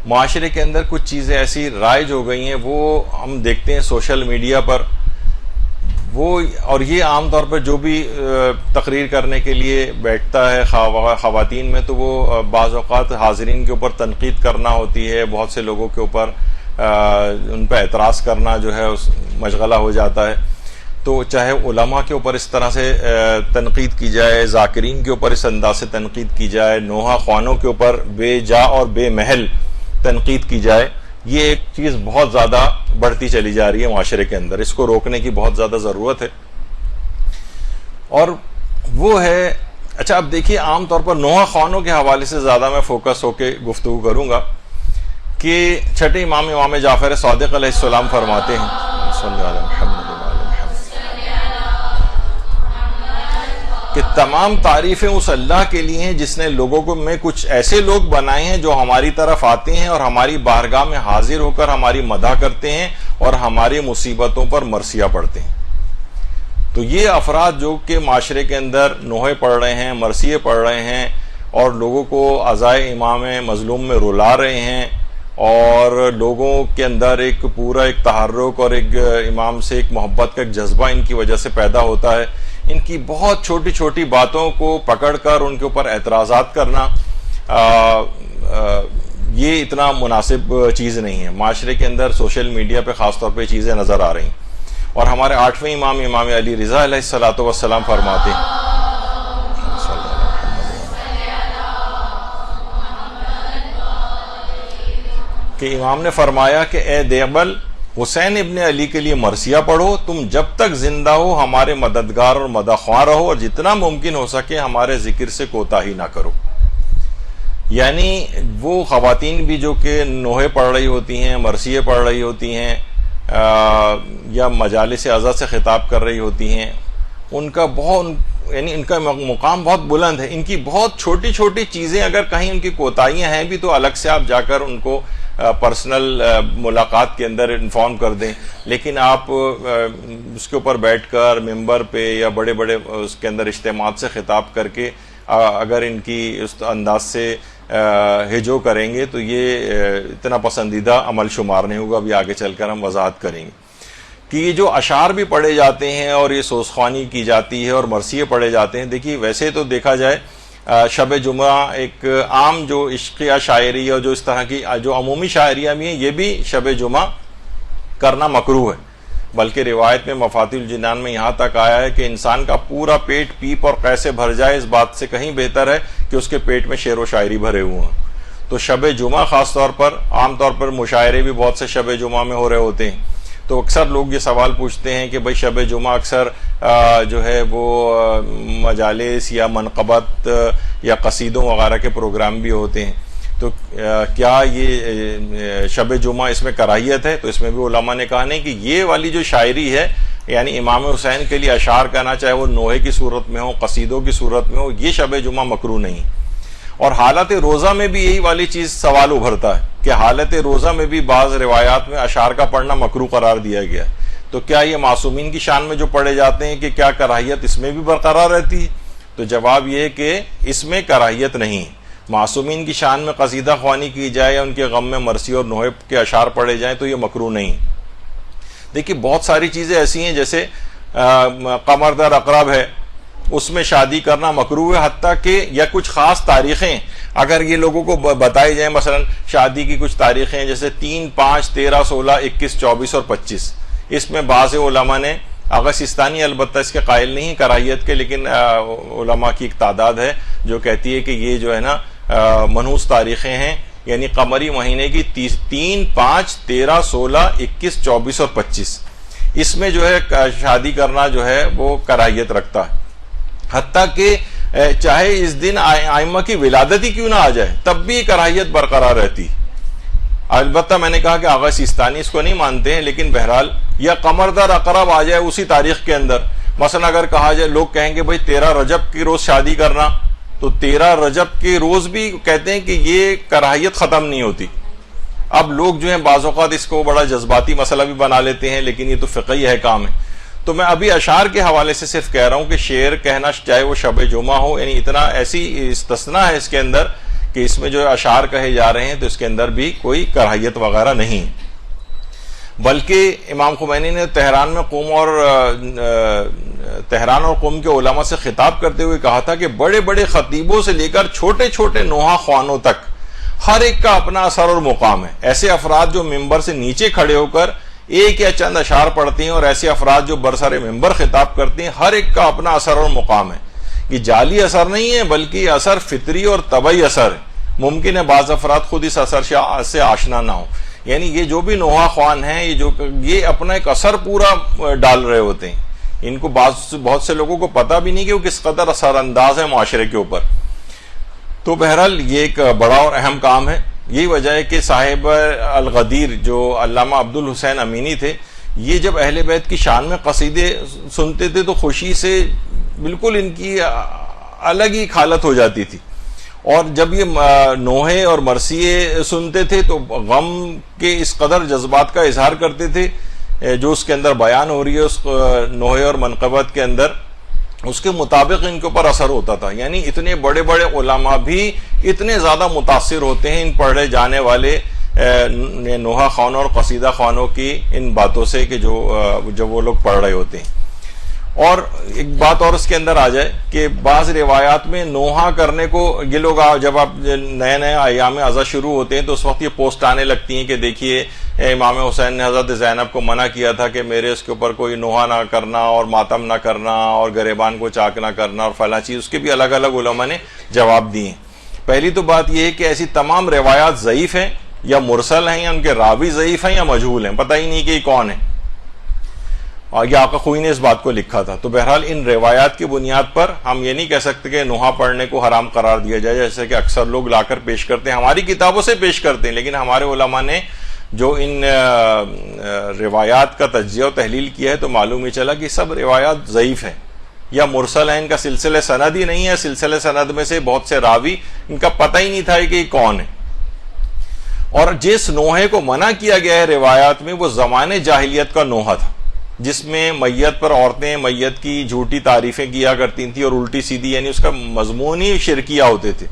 معاشرے کے اندر کچھ چیزیں ایسی رائج ہو گئی ہیں، وہ ہم دیکھتے ہیں سوشل میڈیا پر، وہ اور یہ عام طور پر جو بھی تقریر کرنے کے لیے بیٹھتا ہے خواتین میں، تو وہ بعض اوقات حاضرین کے اوپر تنقید کرنا ہوتی ہے، بہت سے لوگوں کے اوپر ان پہ اعتراض کرنا جو ہے مشغلہ ہو جاتا ہے. تو چاہے علماء کے اوپر اس طرح سے تنقید کی جائے، ذاکرین کے اوپر اس انداز سے تنقید کی جائے، نوحہ خوانوں کے اوپر بے جا اور بے محل تنقید کی جائے، یہ ایک چیز بہت زیادہ بڑھتی چلی جا رہی ہے معاشرے کے اندر. اس کو روکنے کی بہت زیادہ ضرورت ہے. اور وہ ہے، اچھا اب دیکھیے عام طور پر نوحہ خوانوں کے حوالے سے زیادہ میں فوکس ہو کے گفتگو کروں گا کہ چھٹے امام جعفر صادق علیہ السلام فرماتے ہیں صلی اللہ علیہ محمد کہ تمام تعریفیں اس اللہ کے لیے ہیں جس نے لوگوں کو میں کچھ ایسے لوگ بنائے ہیں جو ہماری طرف آتے ہیں اور ہماری بارگاہ میں حاضر ہو کر ہماری مدح کرتے ہیں اور ہماری مصیبتوں پر مرثیہ پڑھتے ہیں. تو یہ افراد جو کہ معاشرے کے اندر نوحے پڑھ رہے ہیں، مرثیے پڑھ رہے ہیں اور لوگوں کو عزائے امام مظلوم میں رلا رہے ہیں اور لوگوں کے اندر ایک پورا ایک تحرک اور ایک امام سے ایک محبت کا ایک جذبہ ان کی وجہ سے پیدا ہوتا ہے، ان کی بہت چھوٹی چھوٹی باتوں کو پکڑ کر ان کے اوپر اعتراضات کرنا یہ اتنا مناسب چیز نہیں ہے. معاشرے کے اندر سوشل میڈیا پہ خاص طور پہ چیزیں نظر آ رہی ہیں. اور ہمارے 8ویں امام علی رضا علیہ الصلوۃ والسلام فرماتے ہیں کہ امام نے فرمایا کہ اے دیبل، حسین ابن علی کے لیے مرثیہ پڑھو، تم جب تک زندہ ہو ہمارے مددگار اور مداخواہ رہو اور جتنا ممکن ہو سکے ہمارے ذکر سے کوتاہی نہ کرو. یعنی وہ خواتین بھی جو کہ نوحے پڑھ رہی ہوتی ہیں، مرثیے پڑھ رہی ہوتی ہیں یا مجالس عزا سے خطاب کر رہی ہوتی ہیں، ان کا ان کا مقام بہت بلند ہے. ان کی بہت چھوٹی چھوٹی چیزیں اگر کہیں ان کی کوتاہیاں ہیں بھی تو الگ سے آپ جا کر ان کو پرسنل ملاقات کے اندر انفارم کر دیں. لیکن آپ اس کے اوپر بیٹھ کر ممبر پہ یا بڑے بڑے اس کے اندر اجتماعات سے خطاب کر کے اگر ان کی اس انداز سے ہجو کریں گے تو یہ اتنا پسندیدہ عمل شمار نہیں ہوگا. ابھی آگے چل کر ہم وضاحت کریں گے کہ یہ جو اشعار بھی پڑھے جاتے ہیں اور یہ سوزخوانی کی جاتی ہے اور مرثیے پڑھے جاتے ہیں. دیکھیے ویسے تو دیکھا جائے شب جمعہ ایک عام جو عشقیہ شاعری اور جو اس طرح کی جو عمومی شاعریاں بھی ہیں یہ بھی شب جمعہ کرنا مکروہ ہے. بلکہ روایت میں مفاتیح الجنان میں یہاں تک آیا ہے کہ انسان کا پورا پیٹ پیپ اور قیسے بھر جائے اس بات سے کہیں بہتر ہے کہ اس کے پیٹ میں شعر و شاعری بھرے ہوئے ہیں. تو شب جمعہ خاص طور پر عام طور پر مشاعرے بھی بہت سے شب جمعہ میں ہو رہے ہوتے ہیں. تو اکثر لوگ یہ سوال پوچھتے ہیں کہ بھئی شب جمعہ اکثر جو ہے وہ مجالس یا منقبت یا قصیدوں وغیرہ کے پروگرام بھی ہوتے ہیں. تو کیا یہ شب جمعہ اس میں کراہیت ہے؟ تو اس میں بھی علماء نے کہا نہیں کہ یہ والی جو شاعری ہے یعنی امام حسین کے لیے اشعار کہنا چاہے وہ نوحے کی صورت میں ہو، قصیدوں کی صورت میں ہو، یہ شب جمعہ مکروہ نہیں. اور حالت روزہ میں بھی یہی والی چیز سوال ابھرتا ہے کہ حالت روزہ میں بھی بعض روایات میں اشعار کا پڑھنا مکروہ قرار دیا گیا ہے. تو کیا یہ معصومین کی شان میں جو پڑھے جاتے ہیں کہ کیا کراہیت اس میں بھی برقرار رہتی ہے؟ تو جواب یہ ہے کہ اس میں کراہیت نہیں. معصومین کی شان میں قصیدہ خوانی کی جائے یا ان کے غم میں مرثی اور نوحے کے اشعار پڑھے جائیں تو یہ مکروہ نہیں. دیکھیے بہت ساری چیزیں ایسی ہیں جیسے قمر در اقرب ہے، اس میں شادی کرنا مکروہ ہے، حتیٰ کہ یا کچھ خاص تاریخیں اگر یہ لوگوں کو بتائی جائیں، مثلا شادی کی کچھ تاریخیں جیسے 3، 5، 13، 16، 21، 24 اور 25، اس میں بعض علماء نے آغا سیستانی البتہ اس کے قائل نہیں کراہیت کے، لیکن علماء کی ایک تعداد ہے جو کہتی ہے کہ یہ جو ہے نا منحوس تاریخیں ہیں، یعنی قمری مہینے کی 3، 5، 13، 16، 21، 24 اور 25، اس میں جو ہے شادی کرنا جو ہے وہ کراہیت رکھتا ہے. حتیٰ کہ چاہے اس دن ائمہ کی ولادت ہی کیوں نہ آ جائے تب بھی کراہیت برقرار رہتی. البتہ میں نے کہا کہ آغا سیستانی اس کو نہیں مانتے ہیں، لیکن بہرحال یا قمر در اقرب آ جائے اسی تاریخ کے اندر، مثلا اگر کہا جائے لوگ کہیں گے بھائی 13 رجب کی روز شادی کرنا، تو 13 رجب کے روز بھی کہتے ہیں کہ یہ کراہیت ختم نہیں ہوتی. اب لوگ جو ہیں بعض اوقات اس کو بڑا جذباتی مسئلہ بھی بنا لیتے ہیں، لیکن یہ تو فقہی ہے کام ہے. تو میں ابھی اشعار کے حوالے سے صرف کہہ رہا ہوں کہ شعر کہنا چاہے وہ شب جمعہ ہو، یعنی اتنا ایسی استثناء ہے اس کے اندر کہ اس میں جو اشعار کہے جا رہے ہیں تو اس کے اندر بھی کوئی کراہیت وغیرہ نہیں، بلکہ امام خمینی نے تہران اور قم کے علماء سے خطاب کرتے ہوئے کہا تھا کہ بڑے بڑے خطیبوں سے لے کر چھوٹے چھوٹے نوحہ خوانوں تک ہر ایک کا اپنا اثر اور مقام ہے. ایسے افراد جو ممبر سے نیچے کھڑے ہو کر ایک یا چند اشعار پڑھتے ہیں اور ایسے افراد جو برسر ممبر خطاب کرتے ہیں، ہر ایک کا اپنا اثر اور مقام ہے. یہ جعلی اثر نہیں ہے بلکہ اثر فطری اور طبعی اثر ہے. ممکن ہے بعض افراد خود اس اثر سے آشنا نہ ہو، یعنی یہ جو بھی نوحہ خوان ہیں یہ اپنا ایک اثر پورا ڈال رہے ہوتے ہیں. ان کو بہت سے لوگوں کو پتہ بھی نہیں کہ وہ کس قدر اثر انداز ہے معاشرے کے اوپر. تو بہرحال یہ ایک بڑا اور اہم کام ہے. یہی وجہ ہے کہ صاحب الغدیر جو علامہ عبد الحسین امینی تھے، یہ جب اہل بیت کی شان میں قصیدے سنتے تھے تو خوشی سے بالکل ان کی الگ ہی حالت ہو جاتی تھی، اور جب یہ نوحے اور مرثیے سنتے تھے تو غم کے اس قدر جذبات کا اظہار کرتے تھے جو اس کے اندر بیان ہو رہی ہے اس نوحے اور منقبت کے اندر، اس کے مطابق ان کے اوپر اثر ہوتا تھا. یعنی اتنے بڑے بڑے علماء بھی اتنے زیادہ متاثر ہوتے ہیں ان پڑھے جانے والے نوحہ خوانوں اور قصیدہ خوانوں کی ان باتوں سے کہ جو وہ لوگ پڑھ رہے ہوتے ہیں. اور ایک بات اور اس کے اندر آ جائے کہ بعض روایات میں نوحہ کرنے کو یہ لوگ جب آپ نئے ایام عزا شروع ہوتے ہیں تو اس وقت یہ پوسٹ آنے لگتی ہیں کہ دیکھیے امام حسین نے حضرت زینب کو منع کیا تھا کہ میرے اس کے اوپر کوئی نوحہ نہ کرنا اور ماتم نہ کرنا اور گریبان کو چاک نہ کرنا اور فلاں چیز. اس کے بھی الگ الگ علماء نے جواب دیے. پہلی تو بات یہ ہے کہ ایسی تمام روایات ضعیف ہیں یا مرسل ہیں یا ان کے راوی ضعیف ہیں یا مجہول ہیں، پتہ ہی نہیں کہ یہ کون ہے، اور یہ آقا خوئی نے اس بات کو لکھا تھا. تو بہرحال ان روایات کی بنیاد پر ہم یہ نہیں کہہ سکتے کہ نوحہ پڑھنے کو حرام قرار دیا جائے جیسے کہ اکثر لوگ لا کر پیش کرتے ہیں، ہماری کتابوں سے پیش کرتے ہیں، لیکن ہمارے علماء نے جو ان روایات کا تجزیہ و تحلیل کیا ہے تو معلوم ہی چلا کہ سب روایات ضعیف ہیں یا مرسل ہیں، ان کا سلسلہ سند ہی نہیں ہے. سلسلہ سند میں سے بہت سے راوی ان کا پتہ ہی نہیں تھا کہ یہ کون ہے. اور جس نوحے کو منع کیا گیا ہے روایات میں وہ زمانے جاہلیت کا نوحہ تھا، جس میں میت پر عورتیں میت کی جھوٹی تعریفیں کیا کرتی تھیں اور الٹی سیدھی، یعنی اس کا مضمون ہی شرکیہ ہوتے تھے.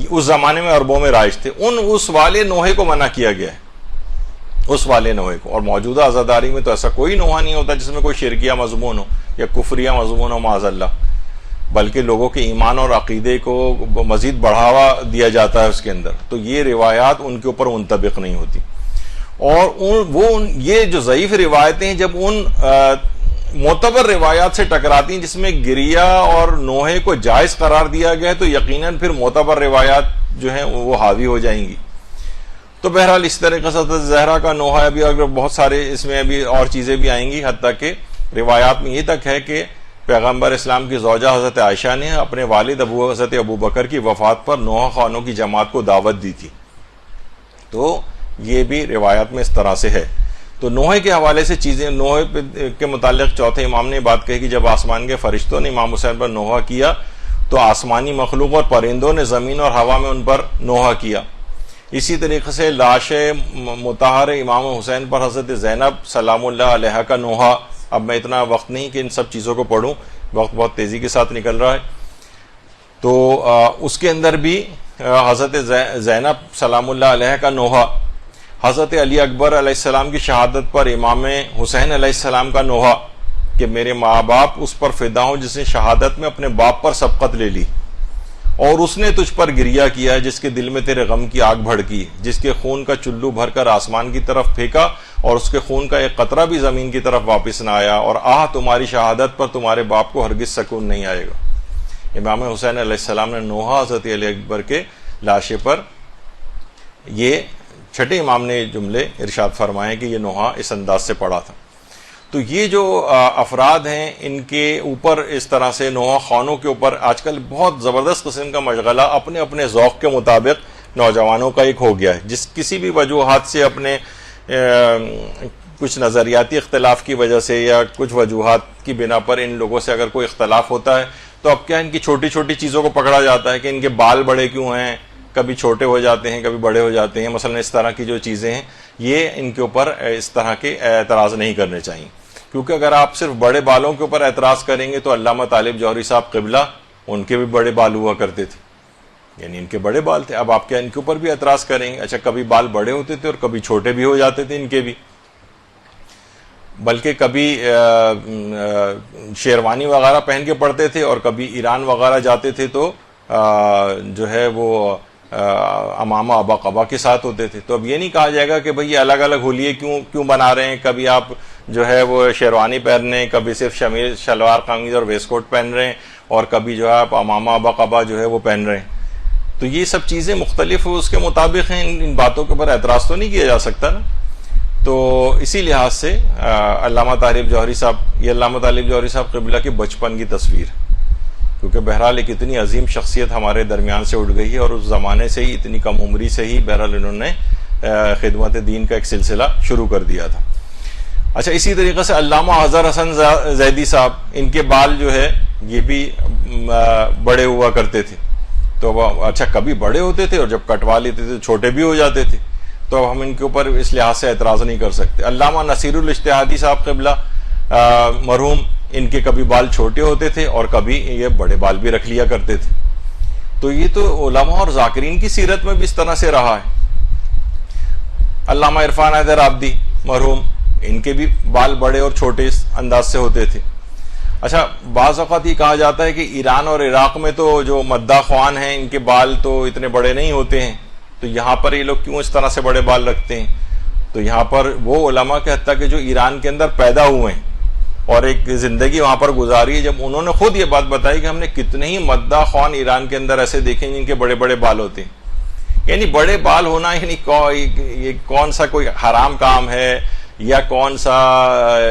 اس زمانے میں عربوں میں رائج تھے. اس والے نوحے کو منع کیا گیا ہے، اس والے نوحے کو. اور موجودہ عزاداری میں تو ایسا کوئی نوحہ نہیں ہوتا جس میں کوئی شرکیہ مضمون ہو یا کفریہ مضمون ہو معاذ اللہ، بلکہ لوگوں کے ایمان اور عقیدے کو مزید بڑھاوا دیا جاتا ہے اس کے اندر. تو یہ روایات ان کے اوپر منطبق نہیں ہوتی. اور یہ جو ضعیف روایتیں ہیں جب ان معتبر روایات سے ٹکراتی ہیں جس میں گریہ اور نوحے کو جائز قرار دیا گیا ہے تو یقیناً پھر معتبر روایات جو ہیں وہ حاوی ہو جائیں گی. تو بہرحال اس طریقے سے حضرت زہرا کا نوحہ ابھی اگر بہت سارے اس میں ابھی اور چیزیں بھی آئیں گی، حتیٰ کہ روایات میں یہ تک ہے کہ پیغمبر اسلام کی زوجہ حضرت عائشہ نے اپنے والد حضرت ابو بکر کی وفات پر نوحہ خوانوں کی جماعت کو دعوت دی تھی. تو یہ بھی روایات میں اس طرح سے ہے. تو نوحے کے حوالے سے چیزیں، نوحے کے متعلق چوتھے امام نے بات کہی کہ جب آسمان کے فرشتوں نے امام حسین پر نوحہ کیا تو آسمانی مخلوق اور پرندوں نے زمین اور ہوا میں ان پر نوحہ کیا. اسی طریقے سے لاش مطہر امام حسین پر حضرت زینب سلام اللہ علیہ کا نوحہ. اب میں اتنا وقت نہیں کہ ان سب چیزوں کو پڑھوں، وقت بہت تیزی کے ساتھ نکل رہا ہے. تو اس کے اندر بھی حضرت زینب سلام اللہ علیہ کا نوحہ، حضرت علی اکبر علیہ السلام کی شہادت پر امام حسین علیہ السلام کا نوحہ کہ میرے ماں باپ اس پر فدا ہوں جس نے شہادت میں اپنے باپ پر سبقت لے لی، اور اس نے تجھ پر گریہ کیا ہے جس کے دل میں تیرے غم کی آگ بھڑکی، جس کے خون کا چلو بھر کر آسمان کی طرف پھینکا اور اس کے خون کا ایک قطرہ بھی زمین کی طرف واپس نہ آیا، اور تمہاری شہادت پر تمہارے باپ کو ہرگز سکون نہیں آئے گا. امام حسین علیہ السلام نے نوحہ حضرت علی اکبر کے لاشے پر، یہ چھٹے امام نے جملے ارشاد فرمائے کہ یہ نوحہ اس انداز سے پڑا تھا. تو یہ جو افراد ہیں ان کے اوپر اس طرح سے نوحہ خوانوں کے اوپر آج کل بہت زبردست قسم کا مشغلہ اپنے اپنے ذوق کے مطابق نوجوانوں کا ایک ہو گیا ہے. جس کسی بھی وجوہات سے اپنے کچھ نظریاتی اختلاف کی وجہ سے یا کچھ وجوہات کی بنا پر ان لوگوں سے اگر کوئی اختلاف ہوتا ہے تو اب کیا ان کی چھوٹی چھوٹی چیزوں کو پکڑا جاتا ہے کہ ان کے بال بڑے کیوں ہیں، کبھی چھوٹے ہو جاتے ہیں کبھی بڑے ہو جاتے ہیں. مثلا اس طرح کی جو چیزیں ہیں یہ ان کے اوپر اس طرح کے اعتراض نہیں کرنے چاہیے، کیونکہ اگر آپ صرف بڑے بالوں کے اوپر اعتراض کریں گے تو علامہ طالب جوہری صاحب قبلہ ان کے بھی بڑے بال ہوا کرتے تھے، یعنی ان کے بڑے بال تھے. اب آپ کیا ان کے اوپر بھی اعتراض کریں گے؟ اچھا کبھی بال بڑے ہوتے تھے اور کبھی چھوٹے بھی ہو جاتے تھے ان کے بھی, بلکہ کبھی شیروانی وغیرہ پہن کے پڑھتے تھے اور کبھی ایران وغیرہ جاتے تھے تو جو ہے وہ امامہ ابا قبا کے ساتھ ہوتے تھے. تو اب یہ نہیں کہا جائے گا کہ بھئی یہ الگ الگ ہولیے کیوں بنا رہے ہیں, کبھی آپ جو ہے وہ شیروانی پہن رہے ہیں, کبھی صرف شلوار قمیض اور ویسٹ کوٹ پہن رہے ہیں, اور کبھی جو ہے آپ امامہ ابا قبا جو ہے وہ پہن رہے ہیں. تو یہ سب چیزیں مختلف اس کے مطابق ہیں, ان باتوں کے اوپر اعتراض تو نہیں کیا جا سکتا نا. تو اسی لحاظ سے علامہ طالب جوہری صاحب, یہ علامہ طالب جوہری صاحب قبلہ کے بچپن کی تصویر, کیونکہ بہرحال ایک اتنی عظیم شخصیت ہمارے درمیان سے اٹھ گئی ہے, اور اس زمانے سے ہی اتنی کم عمری سے ہی بہرحال انہوں نے خدمت دین کا ایک سلسلہ شروع کر دیا تھا. اچھا اسی طریقے سے علامہ اظہر حسن زیدی صاحب, ان کے بال جو ہے یہ بھی بڑے ہوا کرتے تھے. تو اچھا کبھی بڑے ہوتے تھے اور جب کٹوا لیتے تھے چھوٹے بھی ہو جاتے تھے, تو ہم ان کے اوپر اس لحاظ سے اعتراض نہیں کر سکتے. علامہ نصیر الاجتہادی صاحب قبلہ مرحوم, ان کے کبھی بال چھوٹے ہوتے تھے اور کبھی یہ بڑے بال بھی رکھ لیا کرتے تھے. تو یہ تو علماء اور ذاکرین کی سیرت میں بھی اس طرح سے رہا ہے. علامہ عرفان حیدر عابدی مرحوم, ان کے بھی بال بڑے اور چھوٹے اس انداز سے ہوتے تھے. اچھا بعض اوقات یہ کہا جاتا ہے کہ ایران اور عراق میں تو جو مداح خوان ہیں ان کے بال تو اتنے بڑے نہیں ہوتے ہیں, تو یہاں پر یہ لوگ کیوں اس طرح سے بڑے بال رکھتے ہیں؟ تو یہاں پر وہ علماء کے حتیٰ کہ جو ایران کے اندر پیدا ہوئے ہیں اور ایک زندگی وہاں پر گزاری ہے, جب انہوں نے خود یہ بات بتائی کہ ہم نے کتنے ہی مداح خوان ایران کے اندر ایسے دیکھے جن کے بڑے بڑے بال ہوتے ہیں. یعنی بڑے بال ہونا یعنی یہ کون سا کوئی حرام کام ہے یا کون سا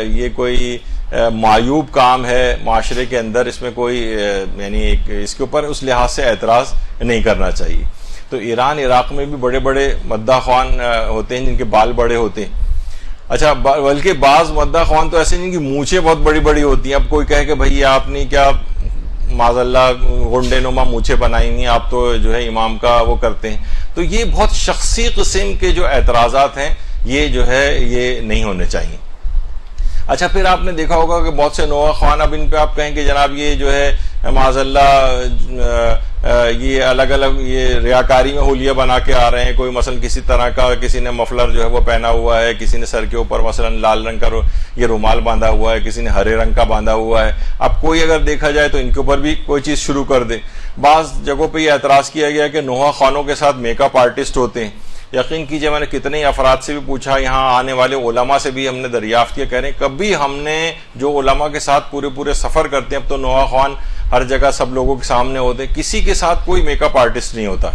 یہ کوئی معیوب کام ہے معاشرے کے اندر؟ اس میں کوئی یعنی اس کے اوپر اس لحاظ سے اعتراض نہیں کرنا چاہیے. تو ایران عراق میں بھی بڑے بڑے مداح خوان ہوتے ہیں جن کے بال بڑے ہوتے ہیں. اچھا بلکہ بعض مداح خوان تو ایسے نہیں کہ مونچھیں بہت بڑی بڑی ہوتی ہیں. اب کوئی کہے کہ بھئی آپ نے کیا معاذ اللہ گنڈے نما مونچھیں بنائی نہیں, آپ تو جو ہے امام کا وہ کرتے ہیں. تو یہ بہت شخصی قسم کے جو اعتراضات ہیں یہ جو ہے یہ نہیں ہونے چاہیے. اچھا پھر آپ نے دیکھا ہوگا کہ بہت سے نوحہ خوان, اب ان پہ آپ کہیں کہ جناب یہ جو ہے معاذ اللہ یہ الگ الگ یہ ریاکاری میں ہولیہ بنا کے آ رہے ہیں. کوئی مثلا کسی طرح کا کسی نے مفلر جو ہے وہ پہنا ہوا ہے, کسی نے سر کے اوپر مثلا لال رنگ کا یہ رومال باندھا ہوا ہے, کسی نے ہرے رنگ کا باندھا ہوا ہے. اب کوئی اگر دیکھا جائے تو ان کے اوپر بھی کوئی چیز شروع کر دے. بعض جگہوں پہ یہ اعتراض کیا گیا کہ نوحہ خوانوں کے ساتھ میک اپ آرٹسٹ ہوتے ہیں. یقین کیجئے میں نے کتنے افراد سے بھی پوچھا, یہاں آنے والے علماء سے بھی ہم نے دریافت کیا, کہہ رہے ہیں کبھی ہم نے جو علماء کے ساتھ پورے سفر کرتے ہیں, اب تو نوحہ خوان ہر جگہ سب لوگوں کے سامنے ہوتے ہیں, کسی کے ساتھ کوئی میک اپ آرٹسٹ نہیں ہوتا.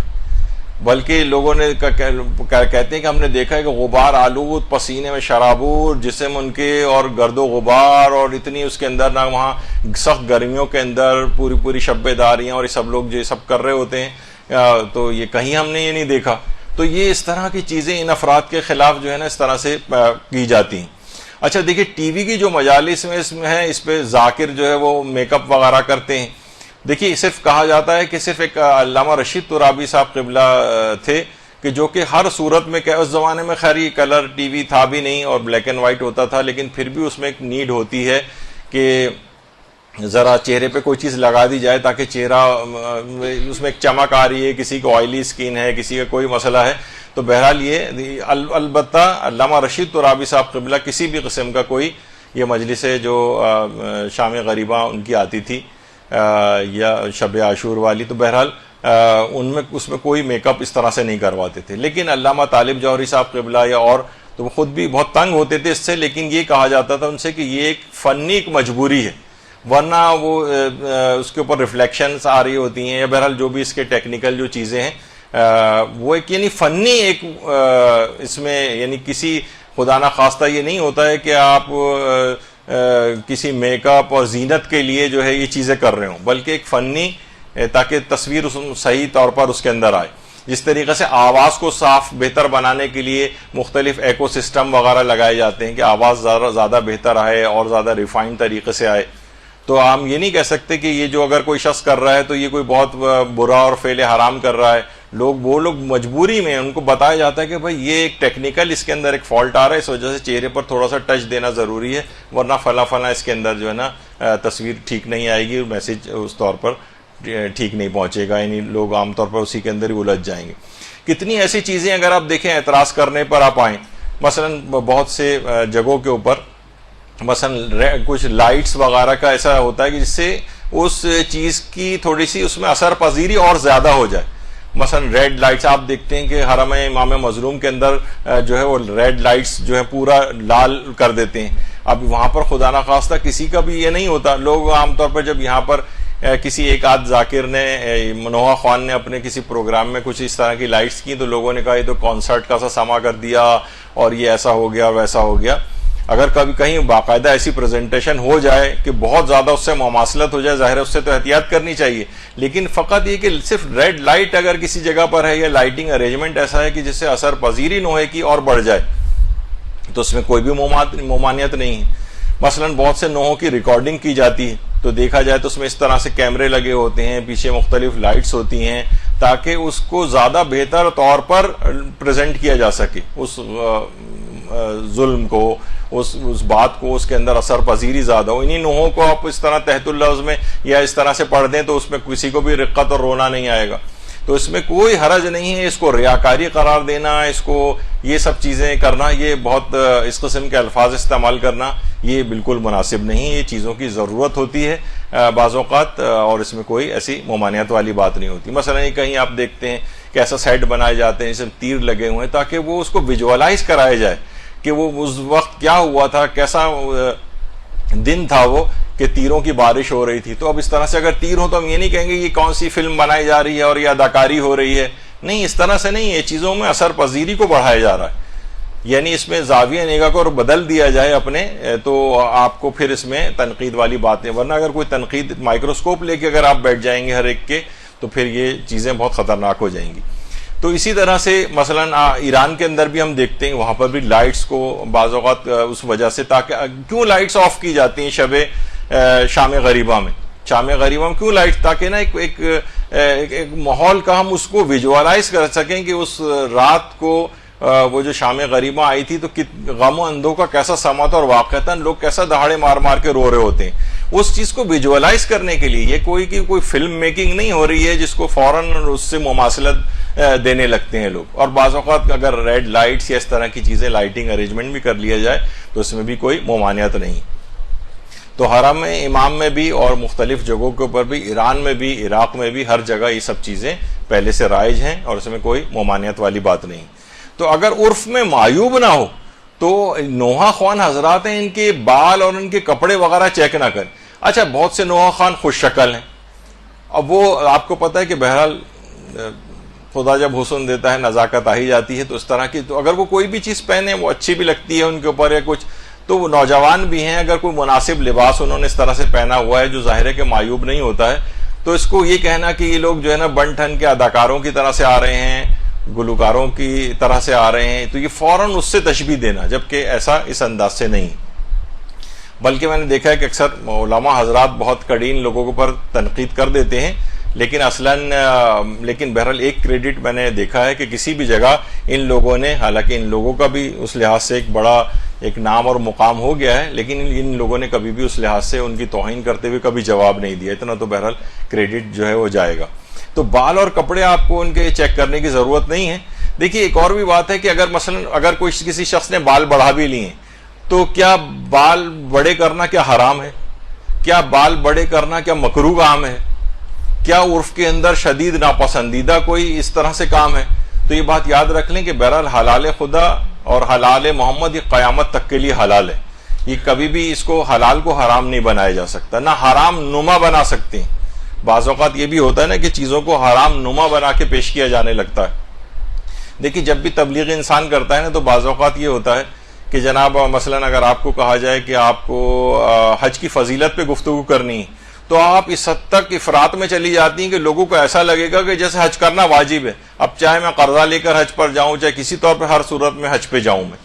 بلکہ لوگوں نے کہتے ہیں کہ ہم نے دیکھا ہے کہ غبار آلود, پسینے میں شرابور جسم ان کے, اور گرد و غبار, اور اتنی اس کے اندر نہ وہاں سخت گرمیوں کے اندر پوری شب داریاں, اور یہ سب لوگ جو سب کر رہے ہوتے ہیں. تو یہ کہیں ہم نے یہ نہیں دیکھا. تو یہ اس طرح کی چیزیں ان افراد کے خلاف جو ہے نا اس طرح سے کی جاتی ہیں. اچھا دیکھیے ٹی وی کی جو مجالس میں اس میں ہے, اس پہ ذاکر جو ہے وہ میک اپ وغیرہ کرتے ہیں. دیکھیے صرف کہا جاتا ہے کہ صرف ایک علامہ رشید ترابی صاحب قبلہ تھے کہ جو کہ ہر صورت میں, کہ اس زمانے میں خیر یہ کلر ٹی وی تھا بھی نہیں اور بلیک اینڈ وائٹ ہوتا تھا, لیکن پھر بھی اس میں ایک نیڈ ہوتی ہے کہ ذرا چہرے پہ کوئی چیز لگا دی جائے تاکہ چہرہ اس میں ایک چمک آ رہی ہے, کسی کو آئلی سکین ہے, کسی کا کوئی مسئلہ ہے. تو بہرحال یہ البتہ علامہ رشید ترابی صاحب قبلہ کسی بھی قسم کا کوئی یہ مجلس ہے جو شام غریبہ ان کی آتی تھی یا شب عاشور والی, تو بہرحال اس میں کوئی میک اپ اس طرح سے نہیں کرواتے تھے. لیکن علامہ طالب جوہری صاحب قبلہ یا اور تو وہ خود بھی بہت تنگ ہوتے تھے اس سے, لیکن یہ کہا جاتا تھا ان سے کہ یہ ایک فنی ایک مجبوری ہے, ورنہ وہ اس کے اوپر ریفلیکشنز آ رہی ہوتی ہیں, یا بہرحال جو بھی اس کے ٹیکنیکل جو چیزیں ہیں وہ ایک یعنی فنی ایک اس میں یعنی کسی خدا نہ خواستہ یہ نہیں ہوتا ہے کہ آپ کسی میک اپ اور زینت کے لیے جو ہے یہ چیزیں کر رہے ہوں, بلکہ ایک فنی تاکہ تصویر صحیح طور پر اس کے اندر آئے. جس طریقے سے آواز کو صاف بہتر بنانے کے لیے مختلف ایکو سسٹم وغیرہ لگائے جاتے ہیں کہ آواز زیادہ بہتر آئے اور زیادہ ریفائنڈ طریقے سے آئے. تو ہم یہ نہیں کہہ سکتے کہ یہ جو اگر کوئی شخص کر رہا ہے تو یہ کوئی بہت برا اور فعل حرام کر رہا ہے. وہ لوگ مجبوری میں ان کو بتایا جاتا ہے کہ بھائی یہ ایک ٹیکنیکل اس کے اندر ایک فالٹ آ رہا ہے, اس وجہ سے چہرے پر تھوڑا سا ٹچ دینا ضروری ہے, ورنہ فلاں اس کے اندر جو ہے نا تصویر ٹھیک نہیں آئے گی, میسج اس طور پر ٹھیک نہیں پہنچے گا، یعنی لوگ عام طور پر اسی کے اندر ہی الجھ جائیں گے. کتنی ایسی چیزیں اگر آپ دیکھیں اعتراض کرنے پر آپ آئیں، مثلا بہت سے جگہوں کے اوپر مثلا کچھ لائٹس وغیرہ کا ایسا ہوتا ہے کہ جس سے اس چیز کی تھوڑی سی اس میں اثر پذیری اور زیادہ ہو جائے. مثلا ریڈ لائٹس آپ دیکھتے ہیں کہ حرم امام مظلوم کے اندر جو ہے وہ ریڈ لائٹس جو ہے پورا لال کر دیتے ہیں. اب وہاں پر خدا نخواستہ کسی کا بھی یہ نہیں ہوتا. لوگ عام طور پر جب یہاں پر کسی ایک آدھ ذاکر نے، نوحہ خوان نے اپنے کسی پروگرام میں کچھ اس طرح کی لائٹس کی تو لوگوں نے کہا یہ تو کانسرٹ کا سا سما کر دیا اور یہ ایسا ہو گیا ویسا ہو گیا. اگر کبھی کہیں باقاعدہ ایسی پریزنٹیشن ہو جائے کہ بہت زیادہ اس سے مماثلت ہو جائے، ظاہر ہے اس سے تو احتیاط کرنی چاہیے، لیکن فقط یہ کہ صرف ریڈ لائٹ اگر کسی جگہ پر ہے یا لائٹنگ ارینجمنٹ ایسا ہے کہ جس سے اثر پذیری نوحے کی اور بڑھ جائے تو اس میں کوئی بھی ممانعت نہیں ہے. مثلا بہت سے نوحوں کی ریکارڈنگ کی جاتی ہے تو دیکھا جائے تو اس میں اس طرح سے کیمرے لگے ہوتے ہیں، پیچھے مختلف لائٹس ہوتی ہیں تاکہ اس کو زیادہ بہتر طور پر پریزنٹ کیا جا سکے، اس ظلم کو، اس بات کو، اس کے اندر اثر پذیری زیادہ ہو. انہی نوحوں کو آپ اس طرح تحت اللفظ میں یا اس طرح سے پڑھ دیں تو اس میں کسی کو بھی رقت اور رونا نہیں آئے گا. تو اس میں کوئی حرج نہیں ہے. اس کو ریاکاری قرار دینا، اس کو یہ سب چیزیں کرنا، یہ بہت اس قسم کے الفاظ استعمال کرنا یہ بالکل مناسب نہیں. یہ چیزوں کی ضرورت ہوتی ہے بعض اوقات اور اس میں کوئی ایسی ممانعت والی بات نہیں ہوتی. مثلا کہیں آپ دیکھتے ہیں کہ ایسا سیٹ بنائے جاتے ہیں جس میں تیر لگے ہوئے ہیں تاکہ وہ اس کو ویژوالائز کرایا جائے کہ وہ اس وقت کیا ہوا تھا، کیسا دن تھا وہ کہ تیروں کی بارش ہو رہی تھی. تو اب اس طرح سے اگر تیر ہو تو ہم یہ نہیں کہیں گے یہ کون سی فلم بنائی جا رہی ہے اور یہ اداکاری ہو رہی ہے. نہیں، اس طرح سے نہیں. یہ چیزوں میں اثر پذیری کو بڑھایا جا رہا ہے، یعنی اس میں زاویہ نگاہ کو بدل دیا جائے اپنے، تو آپ کو پھر اس میں تنقید والی بات نہیں. ورنہ اگر کوئی تنقید مائکروسکوپ لے کے اگر آپ بیٹھ جائیں گے ہر ایک کے تو پھر یہ چیزیں بہت خطرناک ہو جائیں گی. تو اسی طرح سے مثلا ایران کے اندر بھی ہم دیکھتے ہیں وہاں پر بھی لائٹس کو بعض اوقات اس وجہ سے، تاکہ کیوں لائٹس آف کی جاتی ہیں شب شام غریبہ میں، شام غریبہ میں کیوں لائٹس؟ تاکہ نا ایک ماحول کا ہم اس کو ویژوالائز کر سکیں کہ اس رات کو وہ جو شام غریبہ آئی تھی تو غم و اندو کا کیسا سما تھا اور واقعتاً لوگ کیسا دہاڑے مار مار کے رو رہے ہوتے ہیں. اس چیز کو ویژوالائز کرنے کے لیے، یہ کوئی فلم میکنگ نہیں ہو رہی ہے جس کو فوراً اس سے مماثلت دینے لگتے ہیں لوگ. اور بعض اوقات اگر ریڈ لائٹس یا اس طرح کی چیزیں لائٹنگ ارینجمنٹ بھی کر لیا جائے تو اس میں بھی کوئی ممانعت نہیں. تو حرم امام میں بھی اور مختلف جگہوں کے اوپر بھی، ایران میں بھی، عراق میں بھی، ہر جگہ یہ سب چیزیں پہلے سے رائج ہیں اور اس میں کوئی ممانعت والی بات نہیں. تو اگر عرف میں معیوب نہ ہو تو نوحہ خوان حضرات ہیں، ان کے بال اور ان کے کپڑے وغیرہ چیک نہ کریں. اچھا، بہت سے نوحہ خوان خوش شکل ہیں، اب وہ آپ کو پتہ ہے کہ بہرحال خدا جب حسن دیتا ہے نزاکت آ ہی جاتی ہے. تو اس طرح کی تو اگر وہ کوئی بھی چیز پہنے وہ اچھی بھی لگتی ہے ان کے اوپر یا کچھ، تو وہ نوجوان بھی ہیں، اگر کوئی مناسب لباس انہوں نے اس طرح سے پہنا ہوا ہے جو ظاہر ہے کہ معیوب نہیں ہوتا ہے، تو اس کو یہ کہنا کہ یہ لوگ جو ہے نا بن ٹھن کے اداکاروں کی طرح سے آ رہے ہیں، گلوکاروں کی طرح سے آ رہے ہیں، تو یہ فوراً اس سے تشبیہ دینا، جبکہ ایسا اس انداز سے نہیں. بلکہ میں نے دیکھا ہے کہ اکثر علماء حضرات بہت کڑین لوگوں کے اوپر تنقید کر دیتے ہیں، لیکن بہرحال ایک کریڈٹ میں نے دیکھا ہے کہ کسی بھی جگہ ان لوگوں نے، حالانکہ ان لوگوں کا بھی اس لحاظ سے ایک بڑا ایک نام اور مقام ہو گیا ہے، لیکن ان لوگوں نے کبھی بھی اس لحاظ سے ان کی توہین کرتے ہوئے کبھی جواب نہیں دیا. اتنا تو بہرحال کریڈٹ جو ہے وہ جائے گا. تو بال اور کپڑے آپ کو ان کے چیک کرنے کی ضرورت نہیں ہے. دیکھیے ایک اور بھی بات ہے کہ اگر کسی شخص نے بال بڑھا بھی لیے تو کیا بال بڑے کرنا کیا حرام ہے؟ کیا بال بڑے کرنا کیا مکروہ کام ہے؟ کیا عرف کے اندر شدید ناپسندیدہ کوئی اس طرح سے کام ہے؟ تو یہ بات یاد رکھ لیں کہ بہرحال حلال خدا اور حلال محمد یہ قیامت تک کے لیے حلال ہے. یہ کبھی بھی اس کو حلال کو حرام نہیں بنایا جا سکتا، نہ حرام نما بنا سکتے ہیں. بعض اوقات یہ بھی ہوتا ہے نا کہ چیزوں کو حرام نما بنا کے پیش کیا جانے لگتا ہے. دیکھیے جب بھی تبلیغ انسان کرتا ہے نا تو بعض اوقات یہ ہوتا ہے کہ جناب مثلا اگر آپ کو کہا جائے کہ آپ کو حج کی فضیلت پہ گفتگو کرنی ہے تو آپ اس حد تک افراط میں چلی جاتی ہیں کہ لوگوں کو ایسا لگے گا کہ جیسے حج کرنا واجب ہے. اب چاہے میں قرضہ لے کر حج پر جاؤں، چاہے کسی طور پر، ہر صورت میں حج پہ جاؤں میں.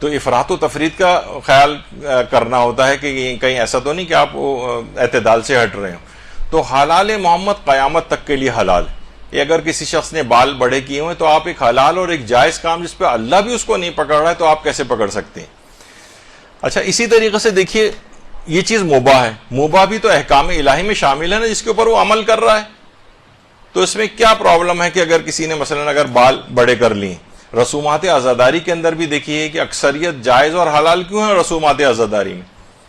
تو افراط و تفرید کا خیال کرنا ہوتا ہے کہ کہیں ایسا تو نہیں کہ آپ اعتدال سے ہٹ رہے ہوں. تو حلال محمد قیامت تک کے لیے حلال ہے. یہ اگر کسی شخص نے بال بڑے کیے ہوئے تو آپ ایک حلال اور ایک جائز کام جس پہ اللہ بھی اس کو نہیں پکڑ رہا ہے تو آپ کیسے پکڑ سکتے ہیں؟ اچھا، اسی طریقے سے دیکھیے یہ چیز مباح ہے. مباح بھی تو احکام الہی میں شامل ہے نا، جس کے اوپر وہ عمل کر رہا ہے. تو اس میں کیا پرابلم ہے کہ اگر کسی نے مثلا اگر بال بڑے کر لیے؟ رسومات عزاداری کے اندر بھی دیکھیے کہ اکثریت جائز اور حلال کیوں ہے رسومات عزاداری میں؟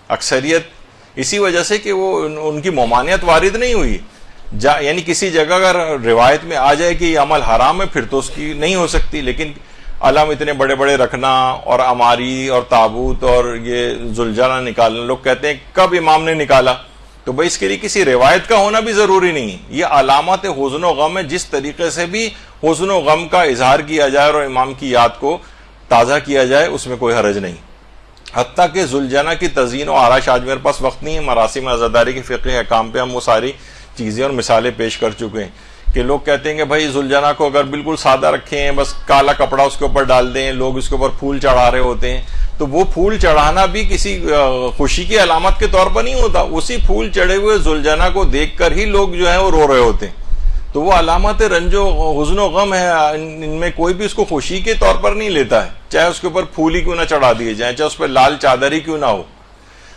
اکثریت اسی وجہ سے کہ وہ ان کی ممانعت وارد نہیں ہوئی. یعنی کسی جگہ اگر روایت میں آ جائے کہ یہ عمل حرام ہے پھر تو اس کی نہیں ہو سکتی، لیکن علم اتنے بڑے بڑے رکھنا اور عماری اور تابوت اور یہ زلجانہ نکالنا، لوگ کہتے ہیں کب امام نے نکالا؟ تو بھائی اس کے لیے کسی روایت کا ہونا بھی ضروری نہیں ہے. یہ علامات حزن و غم ہے، جس طریقے سے بھی حزن و غم کا اظہار کیا جائے اور امام کی یاد کو تازہ کیا جائے اس میں کوئی حرج نہیں. حتیٰ کہ زلجانہ کی تزئین و آرائش، آج میرے پاس وقت نہیں ہے، مراسم عزاداری کے فقہی احکام پہ ہم وہ ساری چیزیں اور مثالیں پیش کر چکے ہیں کہ لوگ کہتے ہیں کہ بھائی زلجانہ کو اگر بالکل سادہ رکھیں ہیں، بس کالا کپڑا اس کے اوپر ڈال دیں، لوگ اس کے اوپر پھول چڑھا رہے ہوتے ہیں، تو وہ پھول چڑھانا بھی کسی خوشی کی علامت کے طور پر نہیں ہوتا. اسی پھول چڑھے ہوئے زلجانہ کو دیکھ کر ہی لوگ جو ہیں وہ رو رہے ہوتے ہیں. تو وہ علامات رنج و حزن و غم ہے، ان میں کوئی بھی اس کو خوشی کے طور پر نہیں لیتا ہے، چاہے اس کے اوپر پھول ہی کیوں نہ چڑھا دیے جائیں، چاہے اس پہ لال چادر ہی کیوں نہ ہو.